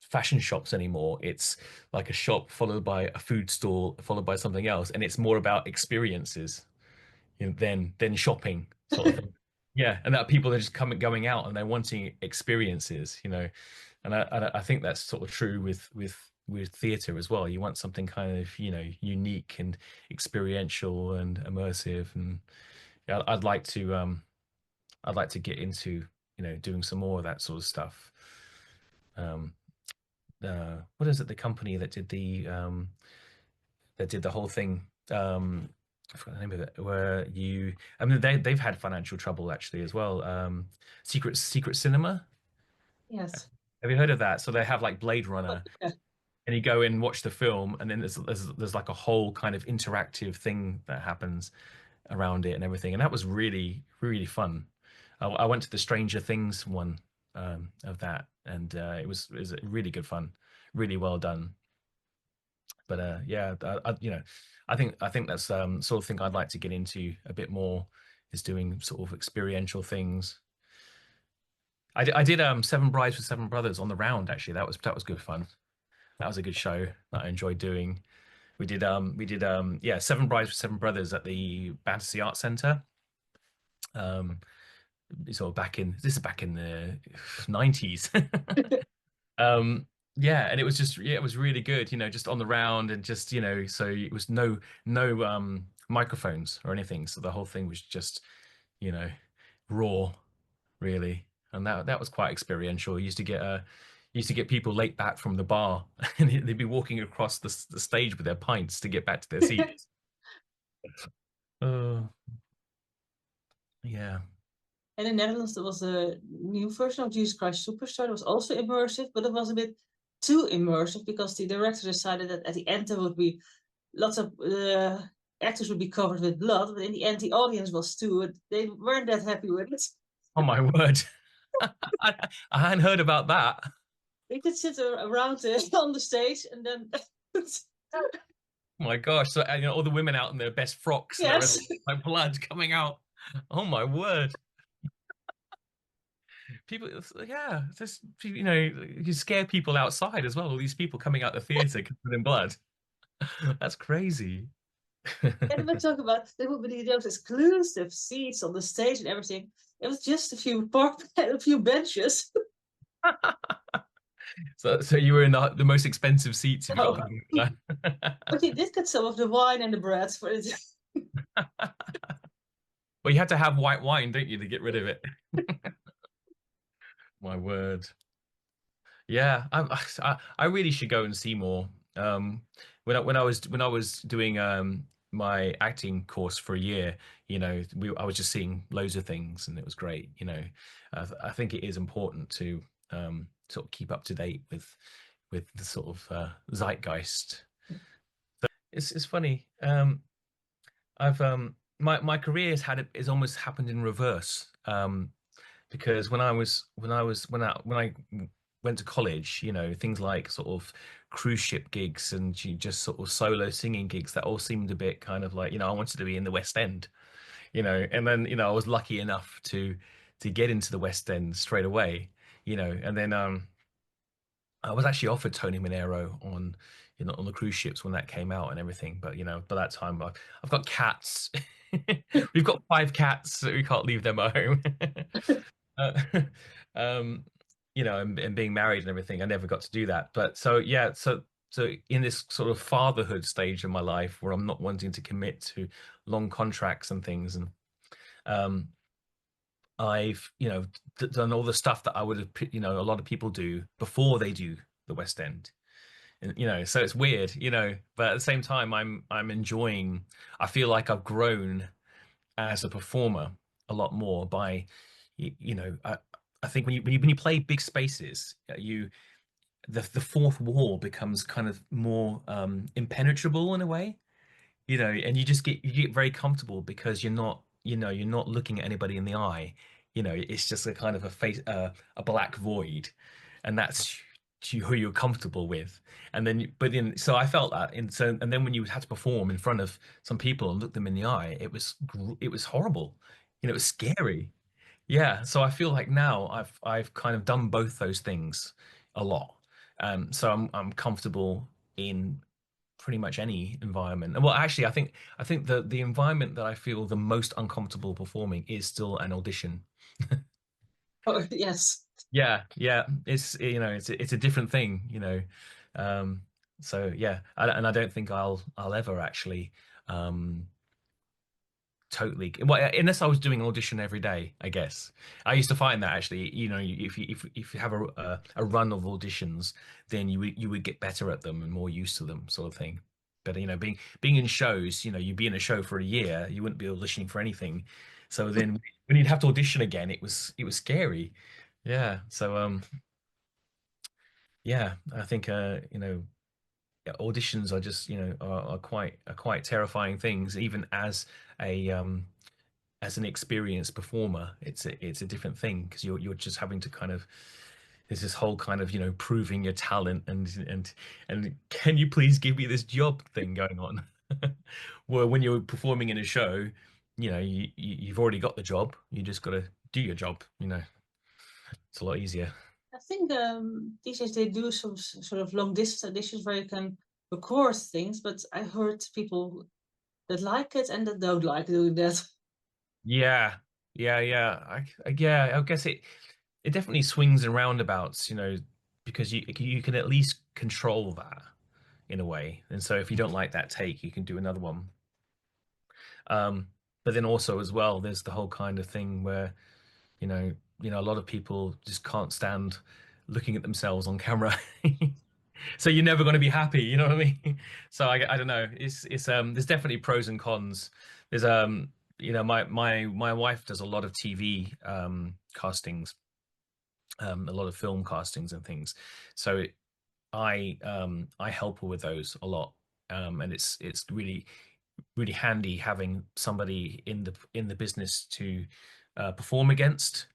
fashion shops anymore. It's like a shop followed by a food store followed by something else, and it's more about experiences than shopping sort of thing. Yeah, and that people are just going out and they're wanting experiences, and I think that's sort of true with theater as well. You want something kind of unique and experiential and immersive, and yeah, I'd like to get into doing some more of that sort of stuff. Um, what is it? The company that did the whole thing. I forgot the name of it. I mean, they've had financial trouble actually as well. Secret Cinema. Yes. Have you heard of that? So they have like Blade Runner, Yeah. and you go and watch the film, and then there's like a whole kind of interactive thing that happens around it and everything, and that was really really fun. I went to the Stranger Things one of that, and it was really good fun, really well done. But yeah, I think that's sort of thing I'd like to get into a bit more, is doing sort of experiential things. I did Seven Brides for Seven Brothers on the Round, actually. That was good fun. That was a good show that I enjoyed doing. We did yeah, Seven Brides for Seven Brothers at the Battersea Arts Centre. Um sort of back in the 90s. Um, yeah, and it was just yeah, it was really good, just on the round, and just so it was no microphones or anything, so the whole thing was just you know raw, really, and that was quite experiential. Used to get people late back from the bar, and they'd be walking across the stage with their pints to get back to their seats. Yeah. In the Netherlands, there was a new version of Jesus Christ Superstar that was also immersive, but it was a bit too immersive because the director decided that at the end there would be lots of actors would be covered with blood, but in the end the audience was too. They weren't that happy with it. Oh my word. I hadn't heard about that. They could sit around on the stage and then. Oh my gosh. So, all the women out in their best frocks, Yes. and like blood coming out. Oh my word. People, yeah, just, you scare people outside as well. All these people coming out the theater covered in blood. That's crazy. And we talk about there would be those exclusive seats on the stage and everything. It was just a few benches. So you were in the most expensive seats. No. But you did get some of the wine and the bread for it. Well, you had to have white wine, don't you, to get rid of it? My word. Yeah, I really should go and see more. When I was doing my acting course for a year, I was just seeing loads of things, and it was great. I think it is important to sort of keep up to date with the sort of zeitgeist. So it's funny. I've my career has almost happened in reverse. Because when I went to college, things like sort of cruise ship gigs and just sort of solo singing gigs, that all seemed a bit kind of like, I wanted to be in the West End, and then, I was lucky enough to get into the West End straight away, and then I was actually offered Tony Manero on the cruise ships when that came out and everything, but by that time I've got cats. We've got 5 cats, so we can't leave them at home. And being married and everything, I never got to do that. But so in this sort of fatherhood stage of my life where I'm not wanting to commit to long contracts and things, and I've done all the stuff that I would have a lot of people do before they do the West End, and so it's weird, but at the same time I'm enjoying. I feel like I've grown as a performer a lot more by I think when you play big spaces, the fourth wall becomes kind of more impenetrable in a way, and you get very comfortable because you're not looking at anybody in the eye. It's just a kind of a black void, and that's who you're comfortable with. And then so I felt that, and then when you had to perform in front of some people and look them in the eye, it was horrible. It was scary. Yeah, so I feel like now I've kind of done both those things a lot. So I'm comfortable in pretty much any environment. Well, actually, I think the environment that I feel the most uncomfortable performing is still an audition. Oh, yes. Yeah, it's it's a different thing, so yeah, and I don't think I'll ever actually totally, well, unless I was doing an audition every day. I guess I used to find that actually, if you have a run of auditions, then you would get better at them and more used to them, sort of thing. But being in shows, you'd be in a show for a year, you wouldn't be auditioning for anything. So then when you'd have to audition again, it was scary. Yeah. So yeah, I think auditions are just are quite terrifying things, even as an experienced performer. It's a different thing because you're just having to kind of, there's this whole kind of proving your talent and can you please give me this job thing going on. Well, when you're performing in a show, you've already got the job, you just got to do your job. It's a lot easier. I think these days they do some sort of long distance auditions where you can record things, but I heard people that like it and that don't like doing that. Yeah. I guess it definitely swings and roundabouts, because you can at least control that in a way. And so if you don't like that take, you can do another one. But then also as well, there's the whole kind of thing where A lot of people just can't stand looking at themselves on camera. So you're never going to be happy, you know what I mean? So I don't know. It's there's definitely pros and cons. There's my wife does a lot of TV castings, a lot of film castings and things. So I help her with those a lot. And it's really handy having somebody in the business to perform against,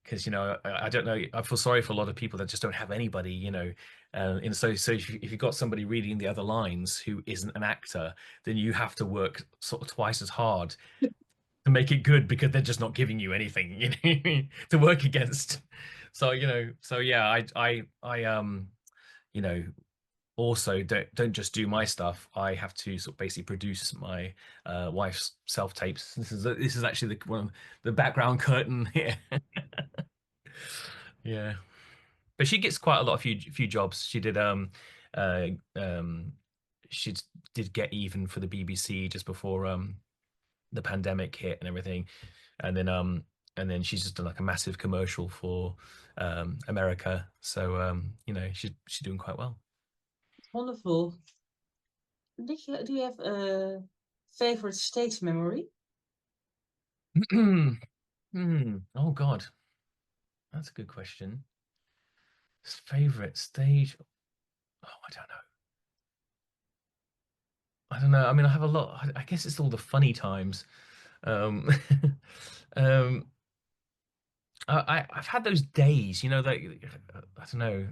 because I don't know, I feel sorry for a lot of people that just don't have anybody, and so if you've got somebody reading the other lines who isn't an actor, then you have to work sort of twice as hard to make it good, because they're just not giving you anything, to work against. So yeah, I you know also don't just do my stuff. I have to sort of basically produce my wife's self tapes. This is actually the background curtain here. Yeah, but she gets quite a lot of few jobs. She did uh um she did Get Even for the BBC just before the pandemic hit and everything, and then she's just done like a massive commercial for America. So she's doing quite well. Wonderful. Do you have a favorite stage memory? Oh God, that's a good question. Favorite stage? Oh, I don't know. I mean, I have a lot. I guess it's all the funny times. Um, um, I've had those days, that I don't know,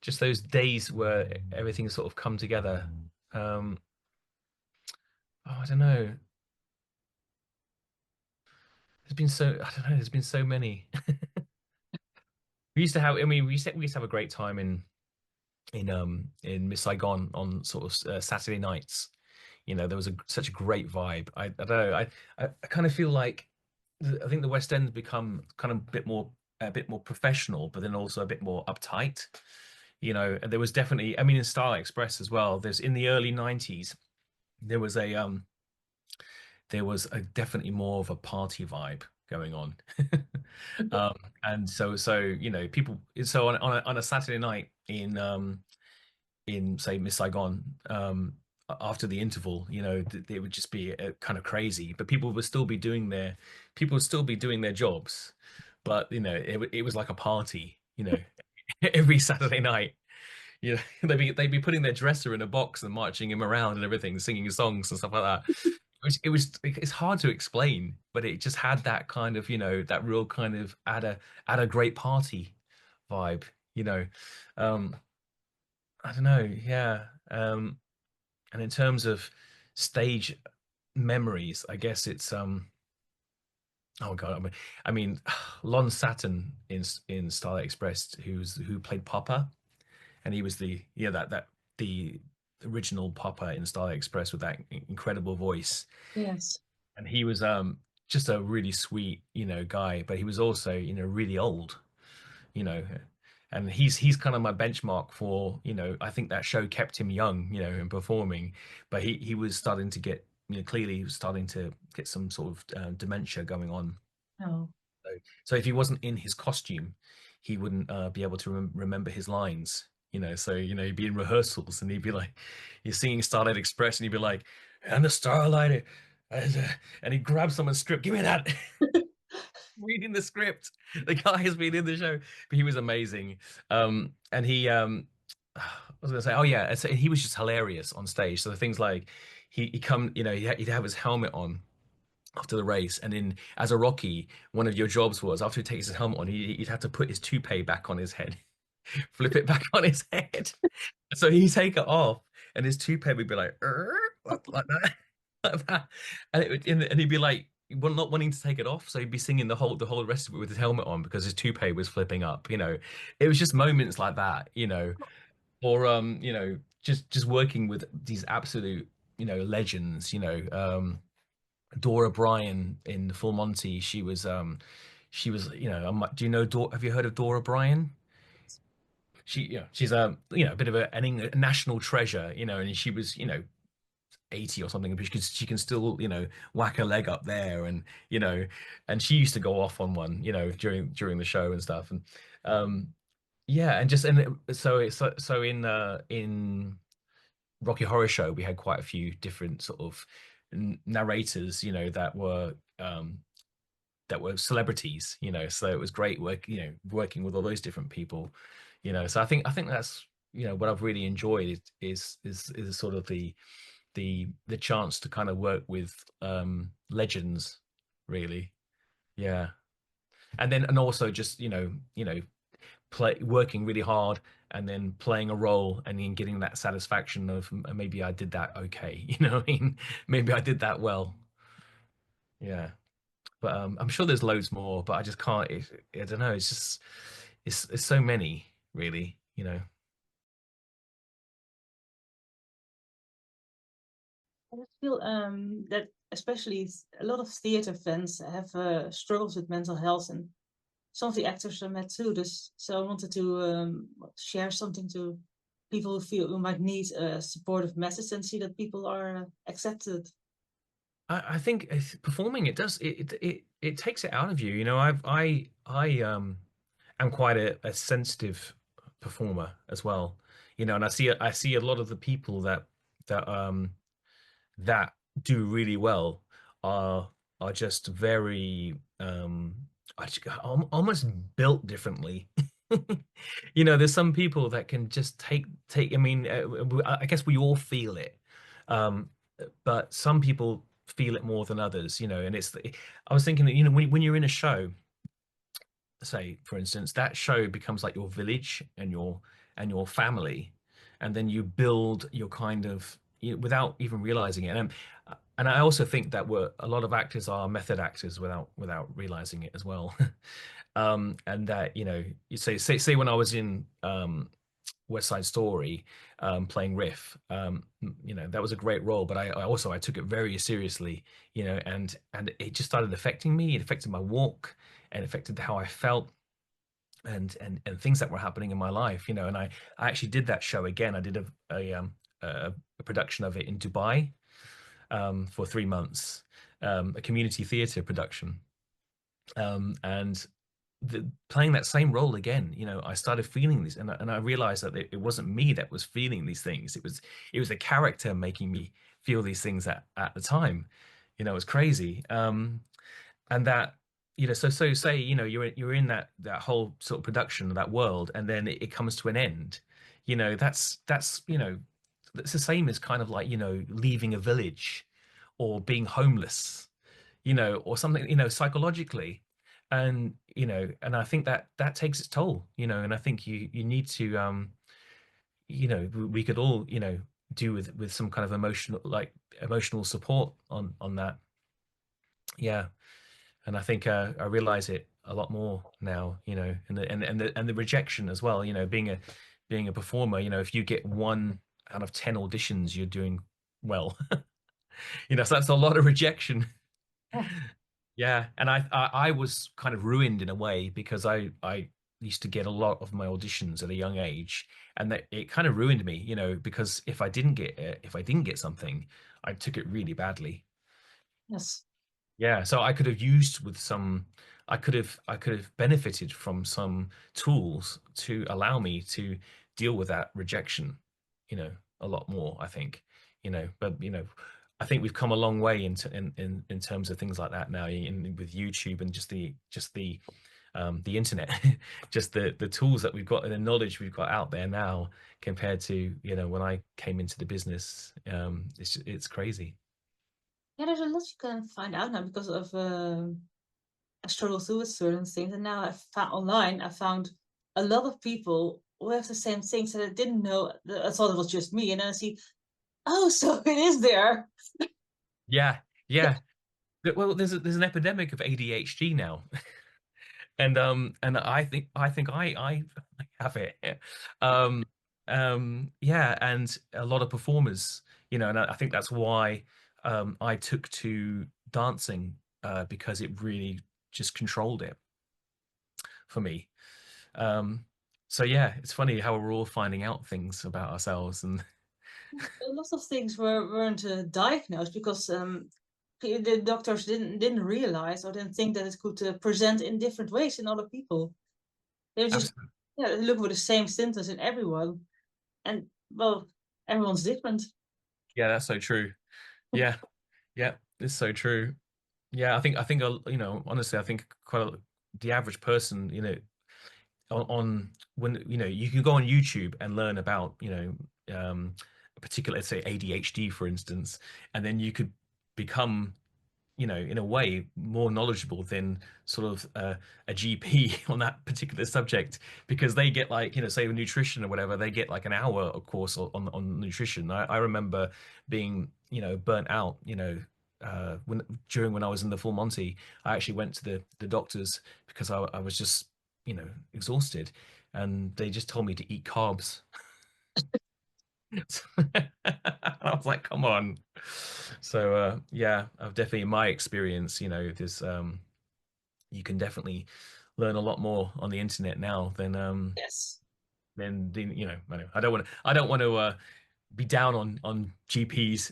just those days where everything sort of come together. Um, oh, I don't know. I don't know. There's been so many. We used to have. I mean, we used to have a great time in Miss Saigon on sort of Saturday nights. There was such a great vibe. I don't know. I kind of feel like I think the West End's become kind of a bit more professional, but then also a bit more uptight. And there was definitely, I mean, in Starlight Express as well. There's in the early '90s, there was definitely more of a party vibe going on. And so people, so on a Saturday night in say Miss Saigon, after the interval, it would just be kind of crazy, but people would still be doing their jobs, but it was like a party, every Saturday night. They'd be putting their dresser in a box and marching him around and everything, singing songs and stuff like that. It's hard to explain, but it just had that kind of, that real kind of at a great party vibe, um I don't know, yeah. And in terms of stage memories, I guess it's oh God, I mean Lon Saturn in Starlight Express, who played Papa, and he was the original Papa in Starlight Express with that incredible voice. Yes. And he was just a really sweet, guy, but he was also, really old, you know and he's kind of my benchmark for, I think that show kept him young, and performing, but he was starting to get, clearly he was starting to get some sort of dementia going on. Oh. So if he wasn't in his costume, he wouldn't be able to remember his lines, so he'd be in rehearsals and he'd be like, you're singing Starlight Express and he'd be like, and the Starlight, and he'd grab someone's script, give me that. Reading the script. The guy has been in the show, but he was amazing. And he I was gonna say, oh yeah, so he was just hilarious on stage. So the things like he come, he'd have his helmet on after the race, and in as a Rocky, one of your jobs was, after he takes his helmet on, he'd have to put his toupee back on his head, flip it back on his head. So he'd take it off, and his toupee would be like like that, like that, and he'd be like, not wanting to take it off, so he'd be singing the whole rest of it with his helmet on because his toupee was flipping up. It was just moments like that, or just working with these absolute, legends. Dora Bryan in the Full Monty. She was, do you know have you heard of Dora Bryan? She's a bit of a national treasure, and she was, 80 or something, because she can still, whack her leg up there, and and she used to go off on one, during the show and stuff. And yeah, and so in Rocky Horror Show, we had quite a few different sort of narrators, that were celebrities, so it was great working with all those different people, so I think that's what I've really enjoyed is sort of the chance to kind of work with legends, really. Yeah. And also just working really hard, and then playing a role, and then getting that satisfaction of maybe I did that okay. What I mean? Maybe I did that well. Yeah. But I'm sure there's loads more, but I just can't. I don't know. It's just it's so many, really. I just feel that especially a lot of theater fans have struggles with mental health, and some of the actors are met too. So I wanted to share something to people who might need a supportive message, and see that people are accepted. I think performing, it does it takes it out of you. I am quite a sensitive performer as well. And I see a lot of the people that that do really well are just very almost built differently. There's some people that can just take. I mean, I guess we all feel it, um, but some people feel it more than others. And I was thinking that when you're in a show, say for instance, that show becomes like your village and your family, and then you build your kind of, without even realizing it. And I also think that a lot of actors are method actors without realizing it as well. And that, you say when I was in West Side Story, playing Riff, that was a great role, but I took it very seriously, and it just started affecting me. It affected my walk, and affected how I felt, and things that were happening in my life, and I actually did that show again. I did a production of it in Dubai, for 3 months, a community theater production, and playing that same role again, I started feeling this, and I realized that it wasn't me that was feeling these things. It was the character making me feel these things at the time. It was crazy. And that, so say, you're in that whole sort of production of that world, and then it comes to an end. That's the same as kind of like, leaving a village, or being homeless, or something, psychologically. And I think that takes its toll, and I think you need to, we could all, do with some kind of emotional support on that. Yeah. And I think I realize it a lot more now, and the rejection as well, being a performer, if you get 1 out of 10 auditions, you're doing well. So that's a lot of rejection. Yeah, and I was kind of ruined in a way, because I used to get a lot of my auditions at a young age, and that it kind of ruined me, because if I didn't get something, I took it really badly. Yes. Yeah, so I could have benefited from some tools to allow me to deal with that rejection, a lot more, I think. But I think we've come a long way in terms of things like that now, with YouTube, and just the internet, just the tools that we've got, and the knowledge we've got out there now, compared to when I came into the business. It's crazy. Yeah, there's a lot you can find out now because of I struggle through with certain things, and now I found a lot of people who have the same things that I didn't know. I thought it was just me, and then I see, oh, so it is there. Yeah, yeah. Well, there's an epidemic of ADHD now, and I think I have it. Um, yeah, and a lot of performers, and I think that's why I took to dancing, because it really just controlled it for me. Um, so yeah, it's funny how we're all finding out things about ourselves, and A lot of things weren't diagnosed because the doctors didn't realize or didn't think that it could present in different ways in other people. They were just Absolutely. looking for the same symptoms in everyone, and well, everyone's different. Yeah, that's so true. Yeah, yeah, it's so true. Yeah, I think honestly, I think the average person, on when you can go on YouTube and learn about a particular, let's say ADHD, for instance, and then you could become in a way more knowledgeable than sort of a GP on that particular subject, because they get like, say with nutrition or whatever, they get like an hour of course on nutrition. I remember being, burnt out, when I was in the full Monty. I actually went to the doctors because I was just, exhausted, and they just told me to eat carbs. I was like, come on. So yeah, I've definitely, in my experience, there's you can definitely learn a lot more on the internet now Yes. than I don't want to be down on GPs.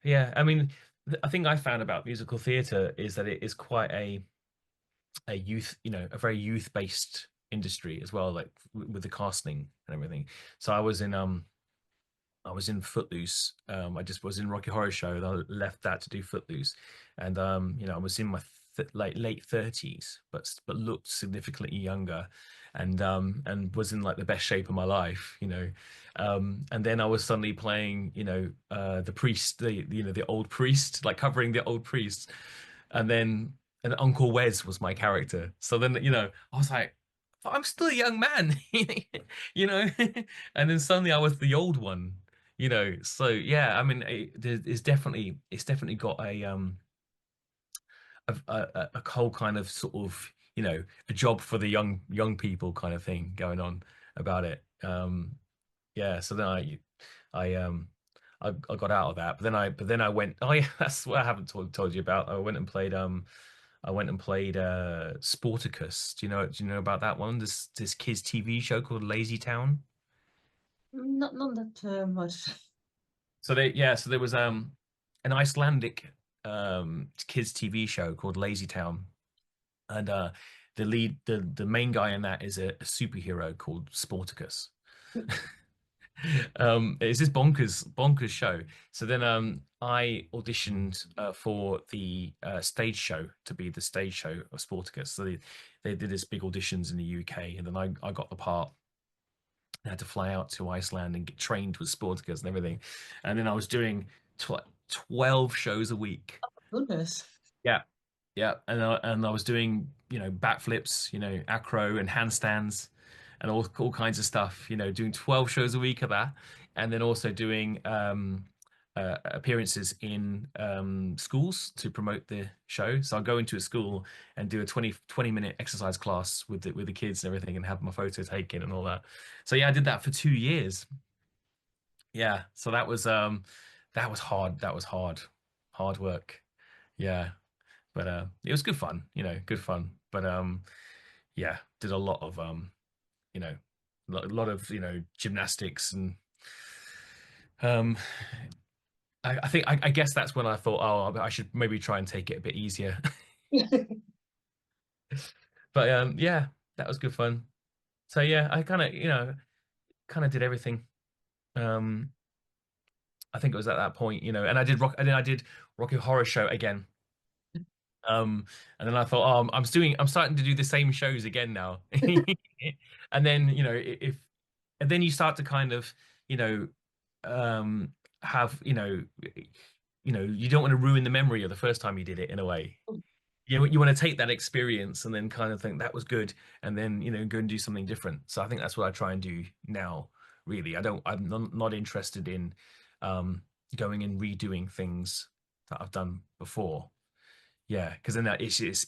Yeah, I mean, I think I found about musical theatre is that it is quite a youth, a very youth based industry as well, like with the casting and everything. So I was in Footloose. I just was in Rocky Horror Show, and I left that to do Footloose, and I was in my like late 30s, but looked significantly younger, and was in like the best shape of my life, and then I was suddenly playing, the priest, the old priest, like covering the old priest, and then and Uncle Wes was my character. So then, I was like, I'm still a young man, you know, and then suddenly I was the old one, so yeah, I mean, it's definitely got a whole kind of sort of, a job for the young people kind of thing going on about it. Yeah, so then I got out of that, but then I went, oh yeah, that's what I haven't told you about. I went and played Sporticus. Do you know about that one? This kids TV show called Lazy Town. Not that much. So there was an Icelandic kids TV show called Lazy Town, and the main guy in that is a superhero called Sporticus. It's this bonkers show. So then I auditioned for the stage show to be the stage show of Sporticus. So they did this big auditions in the UK, and then I got the part. I had to fly out to Iceland and get trained with Sporticus and everything. And then I was doing 12 shows a week. Goodness. Yeah. Yeah. And I was doing, backflips, acro and handstands and all kinds of stuff, doing 12 shows a week of that. And then also doing appearances in schools to promote the show. So I'll go into a school and do a 20 minute exercise class with the kids and everything, and have my photo taken and all that. So yeah, I did that for 2 years. Yeah. So that was hard. That was hard work. Yeah. But it was good fun, good fun. But yeah, did a lot of you know, a lot of gymnastics, and um I guess that's when I thought, oh, I should maybe try and take it a bit easier. But yeah, that was good fun. So yeah, I kind of did everything. Um I think it was at that point, and I did Rocky Horror Show again. And then I thought, oh, I'm starting to do the same shows again now. And then, and then you start to kind of, you know, um, have, you don't want to ruin the memory of the first time you did it in a way. You want to take that experience and then kind of think that was good, and then, go and do something different. So I think that's what I try and do now, really. I'm not interested in going and redoing things that I've done before. Yeah, because then that it's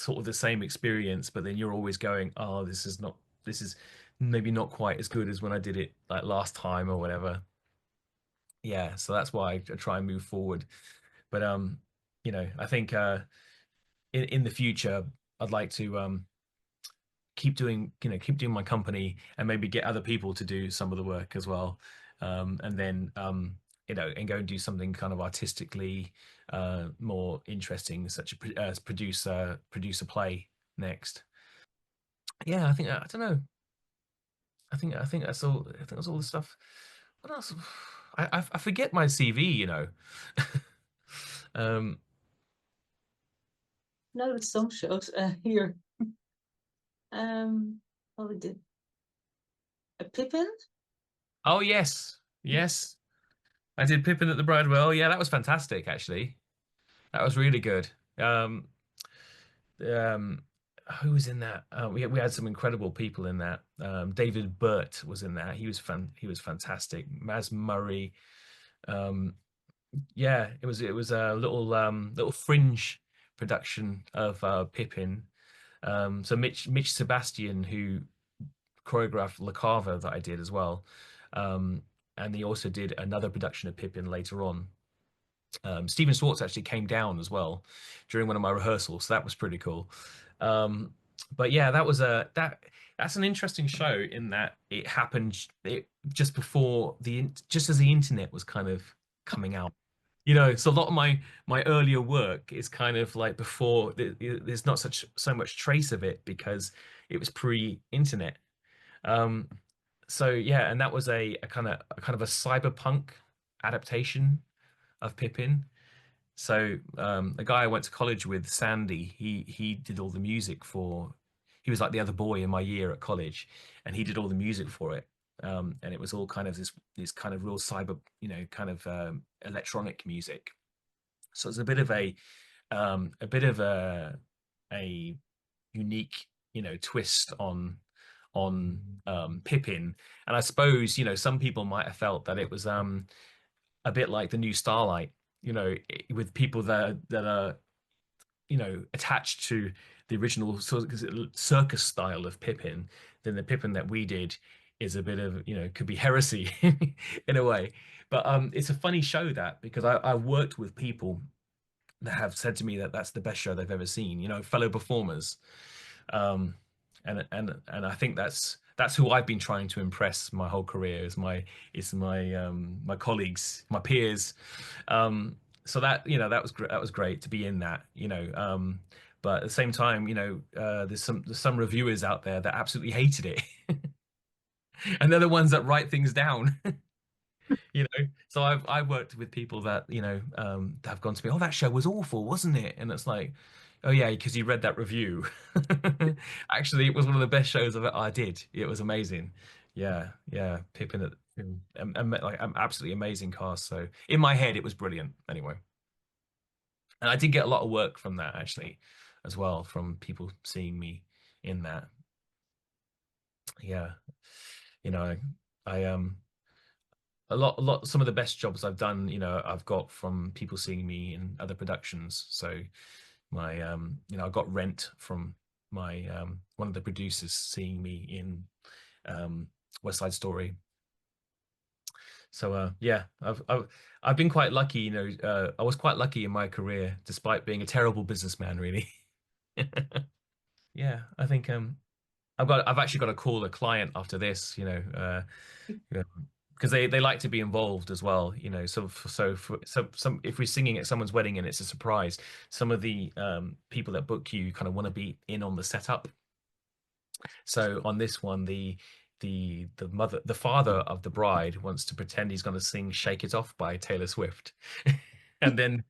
sort of the same experience, but then you're always going, oh, this is maybe not quite as good as when I did it like last time or whatever. Yeah, so that's why I try and move forward. But I think in the future I'd like to keep doing my company and maybe get other people to do some of the work as well, and then and go and do something kind of artistically more interesting, such as produce a play next. Yeah, I don't know. I think that's all. I think that's all the stuff. What else? I forget my CV. um, No, the song shows here. What we did. A Pippin? oh yes, yes. I did Pippin at the Bridewell. Yeah, that was fantastic. Actually, that was really good. Um, who was in that? We had some incredible people in that. David Burt was in that. He was fantastic. Maz Murray. Um, yeah, it was a little fringe production of Pippin. So Mitch Sebastian, who choreographed La Cava that I did as well, and he also did another production of Pippin later on. Stephen Schwartz actually came down as well during one of my rehearsals, so that was pretty cool. But yeah, that's an interesting show in that it happened just before just as the internet was kind of coming out. So a lot of my earlier work is kind of like before there's not so much trace of it because it was pre-internet. Um, so yeah, and that was a kind of a cyberpunk adaptation of Pippin. So a guy I went to college with, Sandy, he did all the music for. He was like the other boy in my year at college, and he did all the music for it. And it was all kind of this kind of real cyber, kind of electronic music. So it's a bit of a unique, twist on Pippin. And I suppose, some people might have felt that it was a bit like the new Starlight, with people that are, attached to the original sort of circus style of Pippin. Then the Pippin that we did is a bit of, could be heresy in a way. But it's a funny show that because I worked with people that have said to me that that's the best show they've ever seen, fellow performers. And I think that's who I've been trying to impress my whole career my colleagues, my peers. So that was great to be in that. But at the same time, there's some reviewers out there that absolutely hated it, and they're the ones that write things down. So I've worked with people that have gone to me, oh, that show was awful, wasn't it? And it's like, oh yeah, because you read that review. Actually, it was one of the best shows I did. It was amazing. Yeah, Pippin like absolutely amazing cast. So in my head, it was brilliant. Anyway, and I did get a lot of work from that actually, as well, from people seeing me in that. Yeah, I some of the best jobs I've done, I've got from people seeing me in other productions. So I got Rent from my one of the producers seeing me in West Side Story. So yeah, I've been quite lucky, I was quite lucky in my career despite being a terrible businessman, really. Yeah, I think I've actually got to call a client after this, because they like to be involved as well, so some if we're singing at someone's wedding and it's a surprise, some of the people that book you kind of want to be in on the setup. So on this one, the father of the bride wants to pretend he's going to sing "Shake It Off" by Taylor Swift, and then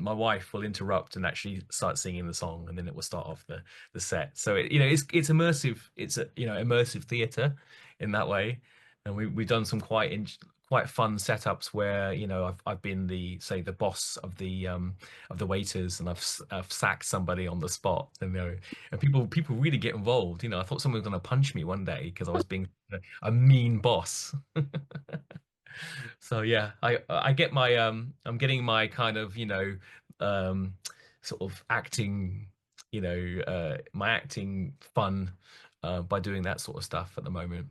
my wife will interrupt and actually start singing the song, and then it will start off the set. So it's immersive. It's immersive theater in that way, and we've done some quite fun setups where I've been the boss of the waiters, and I've sacked somebody on the spot, and and people really get involved. I thought someone was going to punch me one day because I was being a mean boss. So yeah, I get my I'm getting my kind of sort of acting, my acting fun by doing that sort of stuff at the moment.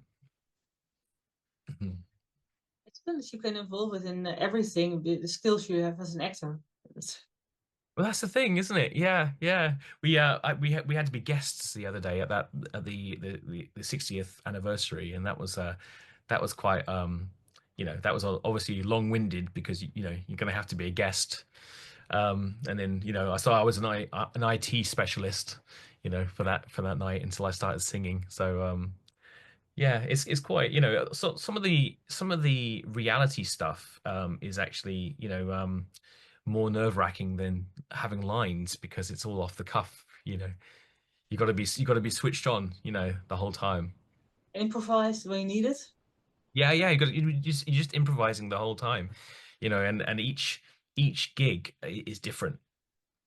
It's fun that you can involve it in everything, the skills you have as an actor. Well, that's the thing, isn't it? Yeah, yeah. We had to be guests the other day at that at the 60th anniversary, and that was quite that was obviously long-winded because you're going to have to be a guest. And then I was an IT specialist, for that night until I started singing. So yeah, it's quite so some of the reality stuff is actually more nerve-wracking than having lines because it's all off the cuff. You got to be switched on, the whole time. Improvise when you need it. Yeah, yeah, you're just improvising the whole time, and each gig is different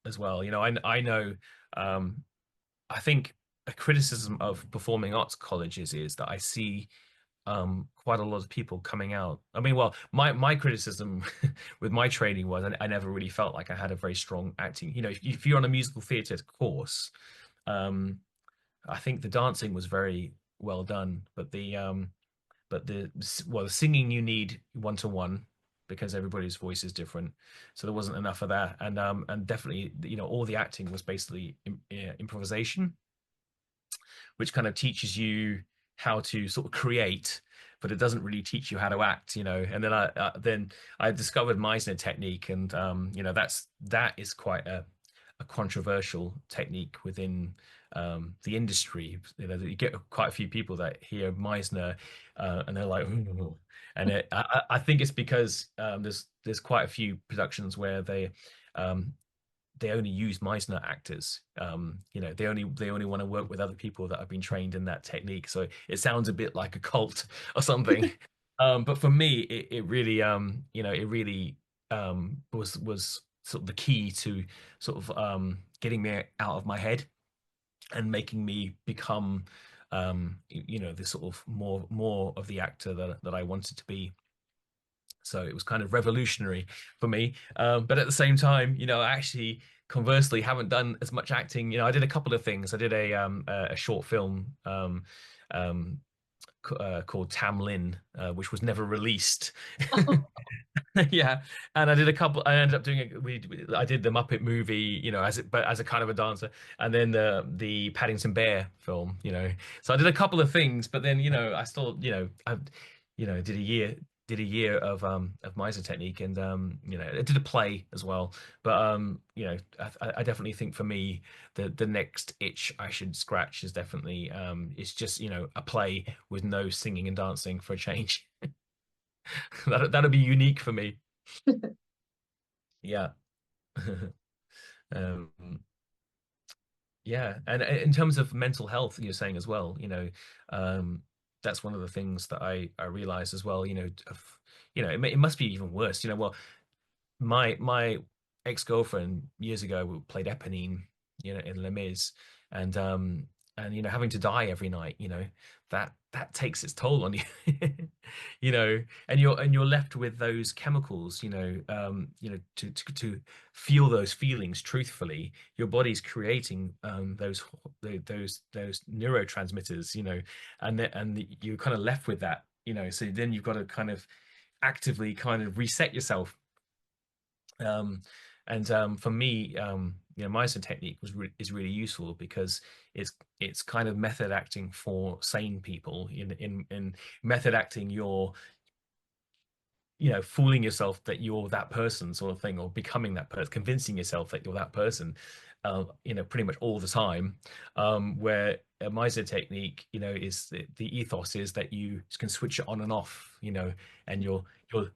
as well. I know I think a criticism of performing arts colleges is that I see quite a lot of people coming out. I mean, well, my criticism with my training was I never really felt like I had a very strong acting. If you're on a musical theatre course, um, I think the dancing was very well done, but the singing you need one to one because everybody's voice is different. So there wasn't enough of that, and definitely all the acting was basically improvisation, which kind of teaches you how to sort of create, but it doesn't really teach you how to act, And then I discovered Meisner technique, and that is quite a controversial technique within the industry. You get quite a few people that hear Meisner and they're like, "Ooh." And I think it's because there's quite a few productions where they only use Meisner actors. They only want to work with other people that have been trained in that technique. So it sounds a bit like a cult or something. But for me, it really it really was sort of the key to sort of getting me out of my head and making me become this sort of more of the actor that I wanted to be. So it was kind of revolutionary for me. But at the same time, I actually conversely haven't done as much acting. I did a couple of things. I did a short film called Tam Lin, which was never released. Yeah, and I ended up doing it. I did the Muppet movie, but as a kind of a dancer, and then the Paddington Bear film, So I did a couple of things, but then I still I did a year of Miser technique, and I did a play as well. But I definitely think for me the next itch I should scratch is definitely it's just a play with no singing and dancing for a change. That'll be unique for me. Yeah. um yeah, and in terms of mental health, you're saying as well, um that's one of the things that I realized as well, it must be even worse, well, my ex-girlfriend years ago played Eponine, in Les Mis, and having to die every night, that takes its toll on you, and you're left with those chemicals, to feel those feelings truthfully. Your body's creating those neurotransmitters, and you're kind of left with that, so then you've got to kind of actively kind of reset yourself. And for me, Meissen technique is really useful because it's kind of method acting for sane people. In method acting, you're fooling yourself that you're that person, sort of thing, or becoming that person, convincing yourself that you're that person, pretty much all the time. Where a Meiser technique, is the ethos is that you can switch it on and off, and you're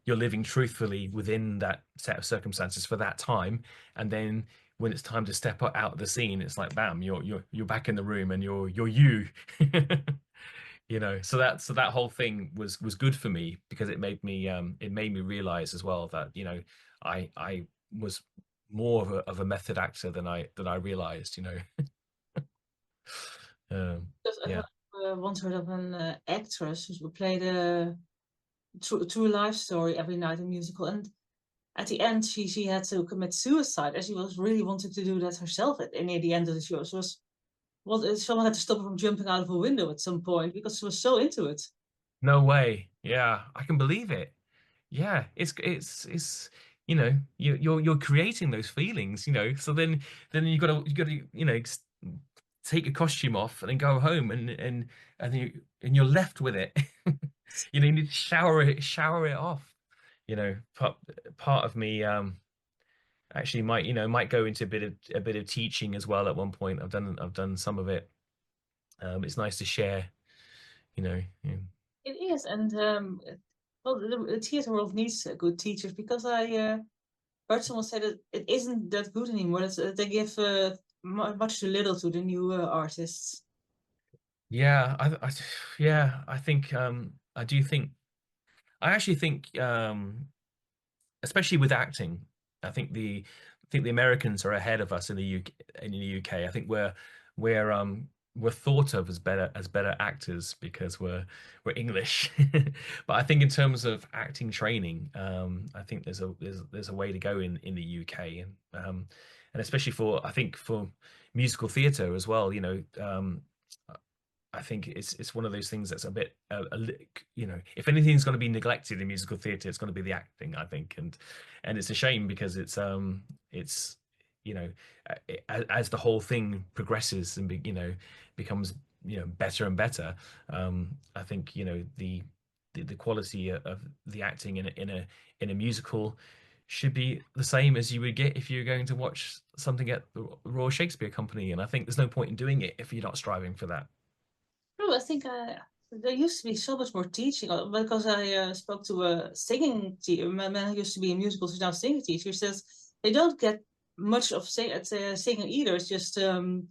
living truthfully within that set of circumstances for that time, and then when it's time to step out of the scene, it's like bam, you're back in the room and you're you. So that whole thing was good for me because it made me realize as well that I was more of a method actor than I realized. Because Yeah. I once heard of an actress who played a true life story every night in a musical, and at the end she had to commit suicide, as she was really wanting to do that herself near the end of the show. She was someone had to stop her from jumping out of a window at some point because she was so into it. No way. Yeah, I can believe it. Yeah, it's you're creating those feelings, so then you gotta take your costume off and then go home and you're left with it. You need to shower it off. Part of me actually might go into a bit of teaching as well at one point. I've done some of it. It's nice to share, yeah. It is, and well, the theater world needs good teachers because I heard someone say that it isn't that good anymore. They give much too little to the new artists. Yeah, yeah, I think I do think I actually think especially with acting, I think the Americans are ahead of us in the UK. I think we're thought of as better actors because we're English. But I think in terms of acting training, I think there's a way to go in the UK, and especially for musical theatre as well. I think it's one of those things that's a bit, if anything's going to be neglected in musical theatre, it's going to be the acting, I think, and it's a shame because it's you know as the whole thing progresses and becomes better and better. I think the quality of the acting in a musical should be the same as you would get if you're going to watch something at the Royal Shakespeare Company, and I think there's no point in doing it if you're not striving for that. No, I think there used to be so much more teaching because I spoke to a singing teacher. My man who used to be in musicals, who's now a singing teacher. He says they don't get much of singing either. It's just a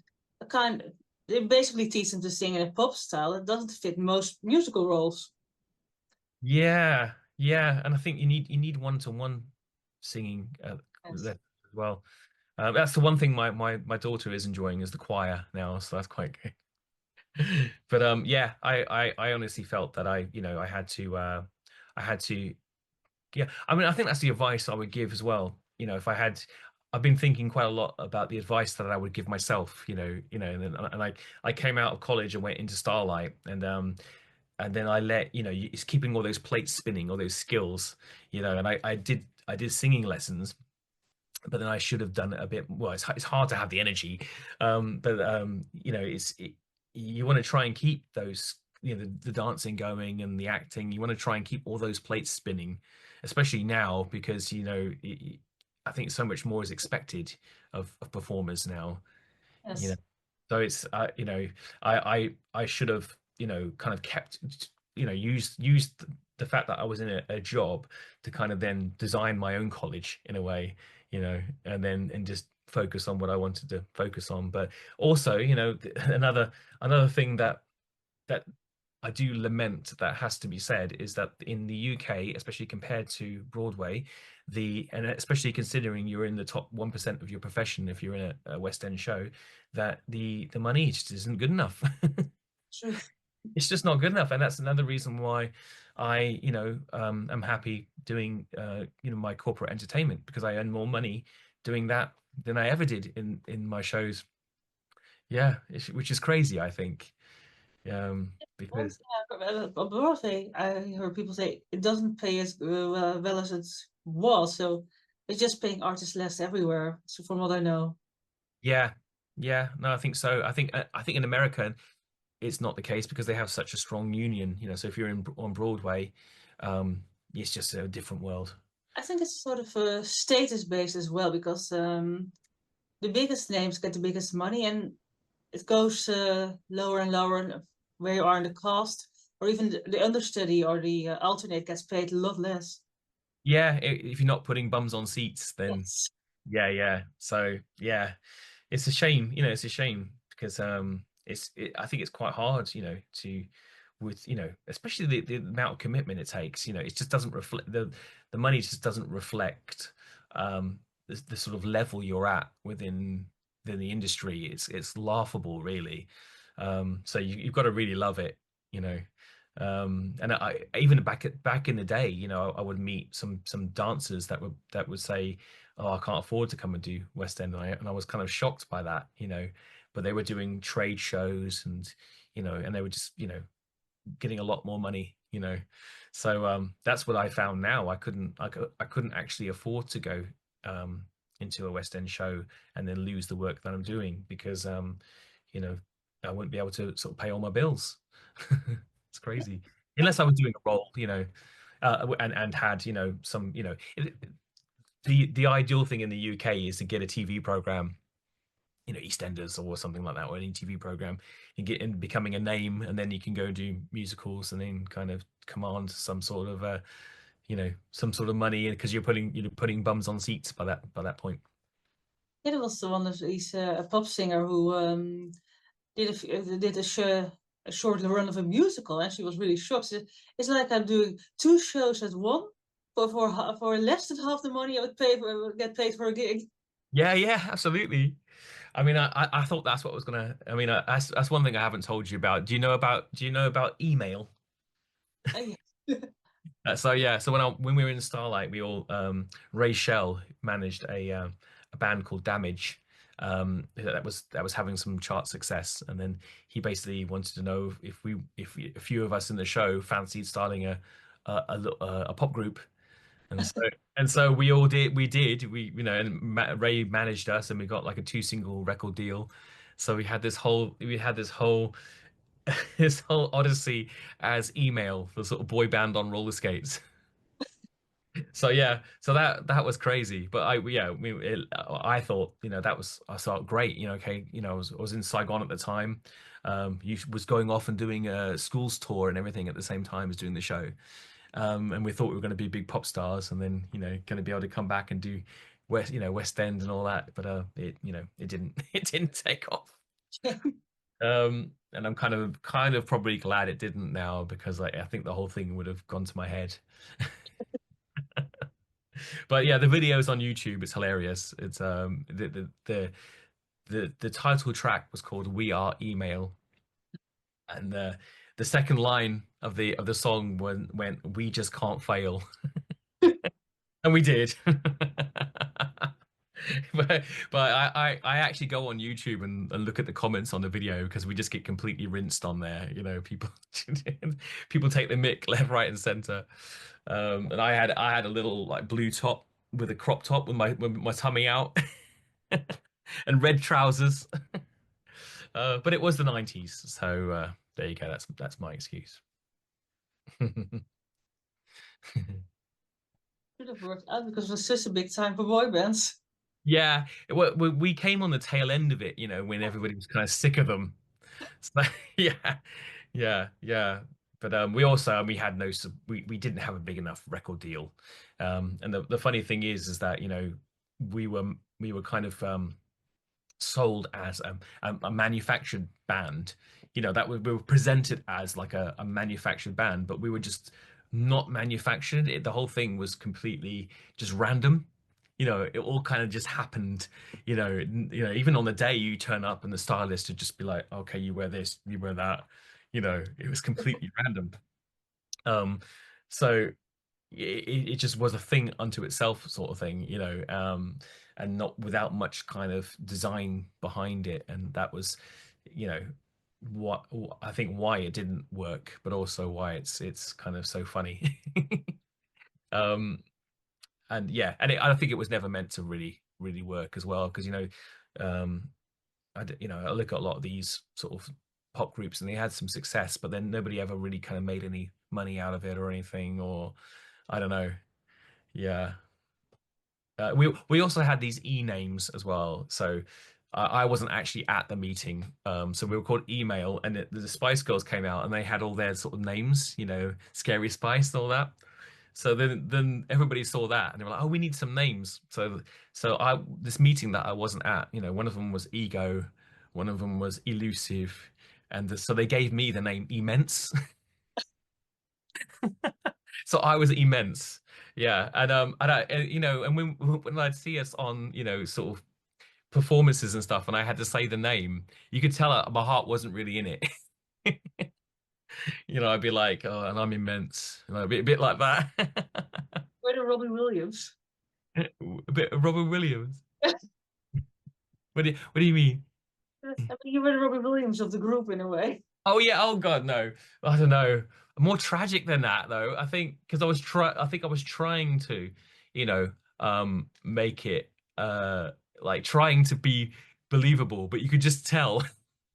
kind. They basically teach them to sing in a pop style. It doesn't fit most musical roles. Yeah, yeah, and I think you need one-to-one singing Yes. as well. That's the one thing my daughter is enjoying is the choir now, so that's quite good. But yeah, I honestly felt that I had to yeah. I mean, I think that's the advice I would give as well. If I've been thinking quite a lot about the advice that I would give myself. And I came out of college and went into Starlight, and then I it's keeping all those plates spinning, all those skills, and I did singing lessons, but then I should have done it a bit. Well, it's hard to have the energy, but you want to try and keep those, the dancing going and the acting. You want to try and keep all those plates spinning, especially now because I think so much more is expected of performers now. you know Yes. so it's I should have kind of kept used the fact that I was in a job to kind of then design my own college in a way, and just focus on what I wanted to focus on. But also, another thing that I do lament that has to be said is that in the UK, especially compared to Broadway, and especially considering you're in the top 1% of your profession if you're in a West End show, that the money just isn't good enough. True. It's just not good enough, and that's another reason why am happy doing my corporate entertainment, because I earn more money doing that than I ever did in my shows. Yeah, which is crazy, I think. Well, Because yeah, on Broadway, I heard people say it doesn't pay as well as it was, so it's just paying artists less everywhere. So from what I know, yeah, yeah, no, I think so. I think in America it's not the case because they have such a strong union. So if you're on Broadway, it's just a different world. I think it's sort of status based as well because the biggest names get the biggest money, and it goes lower and lower where you are in the cast, or even the understudy or the alternate gets paid a lot less. Yeah, if you're not putting bums on seats, then Yes. yeah, yeah. So yeah, it's a shame. It's a shame because I think it's quite hard, to with especially the amount of commitment it takes. It just doesn't reflect the money just doesn't reflect the sort of level you're at within the industry. It's laughable, really. So you've got to really love it, you know. And I even back in the day, I would meet some dancers that would say, "Oh, I can't afford to come and do West End," and I was kind of shocked by that, But they were doing trade shows and they were just getting a lot more money, you know. So that's what I found now. I couldn't actually afford to go into a West End show and then lose the work that I'm doing, because you know, I wouldn't be able to sort of pay all my bills. It's crazy. Unless I was doing a role, you know, and had, you know, some, you know, the ideal thing in the UK is to get a TV program, you know, EastEnders or something like that, or any TV program, you get in becoming a name, and then you can go do musicals and then kind of command some sort of you know, some sort of money, because you're putting bums on seats by that point. Yeah, there was one of these a pop singer who did a short run of a musical, and she was really shocked. She said, it's like I'm doing 2 shows at one for less than half the money I would get paid for a gig. Yeah, absolutely. I mean, I thought that's what was gonna. I mean, that's one thing I haven't told you about. Do you know about email? And So yeah, so when we were in Starlight, we all Ray Shell managed a band called Damage, that was having some chart success, and then he basically wanted to know if a few of us in the show fancied starting a pop group, and so we you know, and Ray managed us, and we got like a 2 single record deal. So we had this whole this whole odyssey as email, the sort of boy band on roller skates. So yeah, so that was crazy. But I thought, you know, I thought great, you know, okay, you know, I was in Saigon at the time. You was going off and doing a schools tour and everything at the same time as doing the show. And we thought we were going to be big pop stars, and then, you know, going to be able to come back and do West End and all that. But it, you know, it didn't it didn't take off. And I'm kind of probably glad it didn't now, because I think the whole thing would have gone to my head. But yeah, the videos on YouTube, it's hilarious. It's the title track was called "We Are Email," and the second line of the song went "We just can't fail," and we did. But I actually go on YouTube and look at the comments on the video, because we just get completely rinsed on there. You know, people take the mick left, right, and center. And I had a little like blue top with a crop top with my tummy out, and red trousers. But it was the 90s, so there you go. That's my excuse. should have worked out because it was such a big time for boy bands. Yeah, we came on the tail end of it, you know, when everybody was kind of sick of them. So, yeah, yeah. But we had we didn't have a big enough record deal. And the funny thing is that, you know, we were kind of sold as a manufactured band. You know, that we were presented as like a manufactured band, but we were just not manufactured. The whole thing was completely just random. You know, it all kind of just happened. Even on the day you turn up and the stylist would just be like, okay, you wear this, you wear that. You know, it was completely random. Um, so it just was a thing unto itself, sort of thing, you know, and not without much kind of design behind it. And that was, you know, what I think why it didn't work, but also why it's kind of so funny. um and yeah, and I think it was never meant to really work as well, because, you know, um I look at a lot of these sort of pop groups, and they had some success, but then nobody ever really kind of made any money out of it or anything, or I don't know. Yeah. We also had these names as well. So I wasn't actually at the meeting. So we were called Email, and the Spice Girls came out, and they had all their sort of names, you know, Scary Spice and all that. So then everybody saw that, and they were like, "Oh, we need some names." So this meeting that I wasn't at, you know, one of them was Ego, one of them was Elusive, and so they gave me the name Immense. So I was immense. Yeah. You know, and when I'd see us on, you know, sort of performances and stuff, and I had to say the name, you could tell my heart wasn't really in it. You know, I'd be like, "Oh, and I'm immense," and I'd be a bit like that. Where the Robbie Williams? A bit of Robert Williams. What do you mean? I mean, you were the Robbie Williams of the group in a way. Oh yeah. Oh God, no. I don't know. More tragic than that, though. I think because I think I was trying to, you know, make it like trying to be believable, but you could just tell.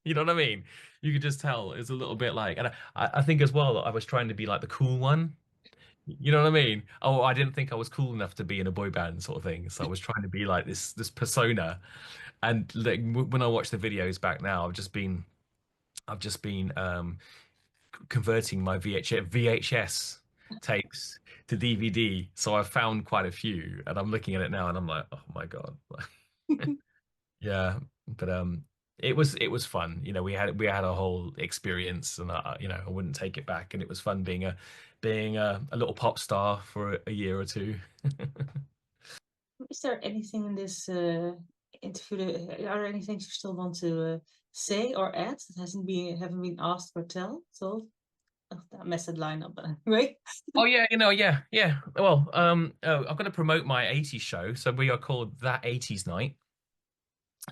You know what I mean? You could just tell it's a little bit like, and I think as well that I was trying to be like the cool one. You know what I mean? Oh, I didn't think I was cool enough to be in a boy band sort of thing, so I was trying to be like this persona. And like when I watch the videos back now, I've just been converting my VHS tapes to DVD. So I've found quite a few, and I'm looking at it now, and I'm like, oh my God. Yeah, but it was fun. You know, we had a whole experience, and you know, I wouldn't take it back. And it was fun being a little pop star for a year or two. Is there anything in this interview? Are there any things you still want to say or add that haven't been asked or told? Oh, I messed that line up, but anyway. Oh yeah, you know, yeah. Well, I've got to promote my 80s show. So we are called That 80s Night.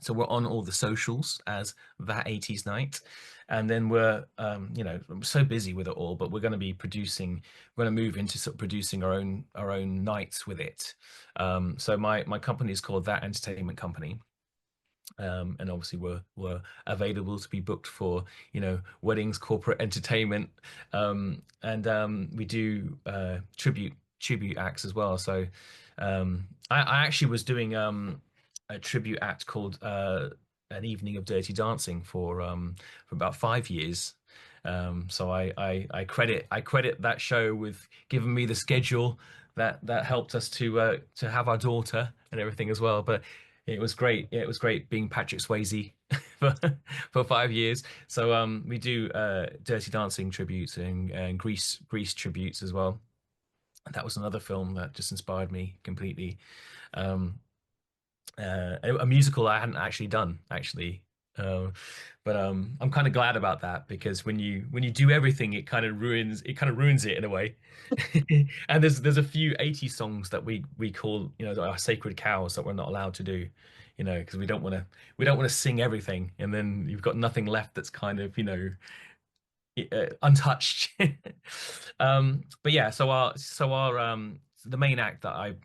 So we're on all the socials as That 80s Night. And then we're, you know, I'm so busy with it all, but we're going to be we're going to move into sort of producing our own nights with it. So my company is called That Entertainment Company. And obviously we're available to be booked for, you know, weddings, corporate entertainment, and we do tribute acts as well. So I actually was doing a tribute act called An Evening of Dirty Dancing for about 5 years. So I credit that show with giving me the schedule that helped us to have our daughter and everything as well. But it was great. Yeah, it was great being Patrick Swayze for 5 years. So we do Dirty Dancing tributes and Grease tributes as well. That was another film that just inspired me completely. Um, a musical I hadn't actually done actually. Uh, but I'm kind of glad about that because when you do everything, it kind of ruins it in a way. And there's a few 80 songs that we call, you know, that are sacred cows that we're not allowed to do, you know, because we don't want to sing everything, and then you've got nothing left that's kind of, you know, untouched. But yeah, so our the main act that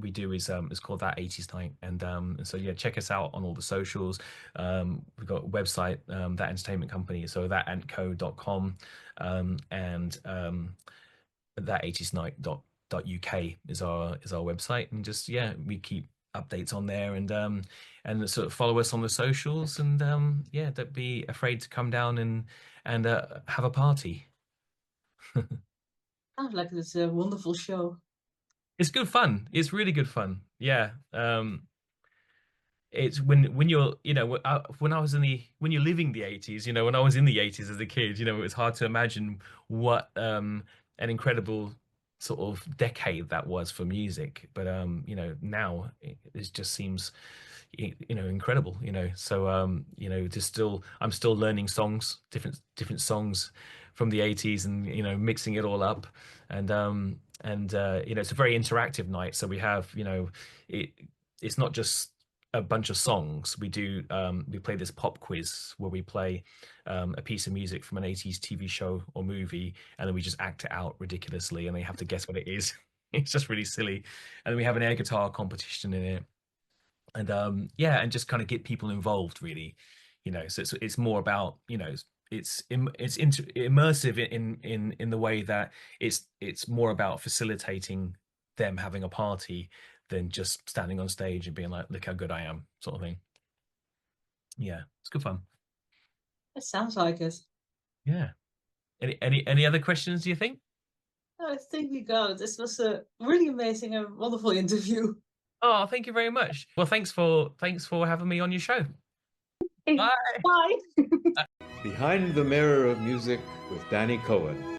we do is called That 80s Night, and so yeah, check us out on all the socials. We've got a website, That Entertainment Company, so thatentco.com, and that80snight.uk is our website, and just yeah, we keep updates on there, and sort of follow us on the socials, and yeah, don't be afraid to come down and have a party. Sounds like it's a wonderful show. It's good fun. It's really good fun. Yeah. It's when you're, you know, when I was when you're living the 80s, you know, when I was in the 80s as a kid, you know, it was hard to imagine what an incredible sort of decade that was for music. But you know, now it just seems, you know, incredible, you know. So you know, I'm still learning songs, different songs from the 80s, and you know, mixing it all up, and you know, it's a very interactive night. So we have, you know, it's not just a bunch of songs. We play this pop quiz where we play a piece of music from an 80s TV show or movie, and then we just act it out ridiculously, and they have to guess what it is. It's just really silly. And then we have an air guitar competition in it, and yeah, and just kind of get people involved, really, you know. So it's more about, you know, it's immersive in the way that it's more about facilitating them having a party than just standing on stage and being like, look how good I am, sort of thing. Yeah, it's good fun. It sounds like it. Yeah. Any other questions, do you think? I think we got it. This was a really amazing and wonderful interview. Oh, thank you very much. Well, thanks for having me on your show. Bye. Bye. Behind the Mirror of Music with Dannii Cohen.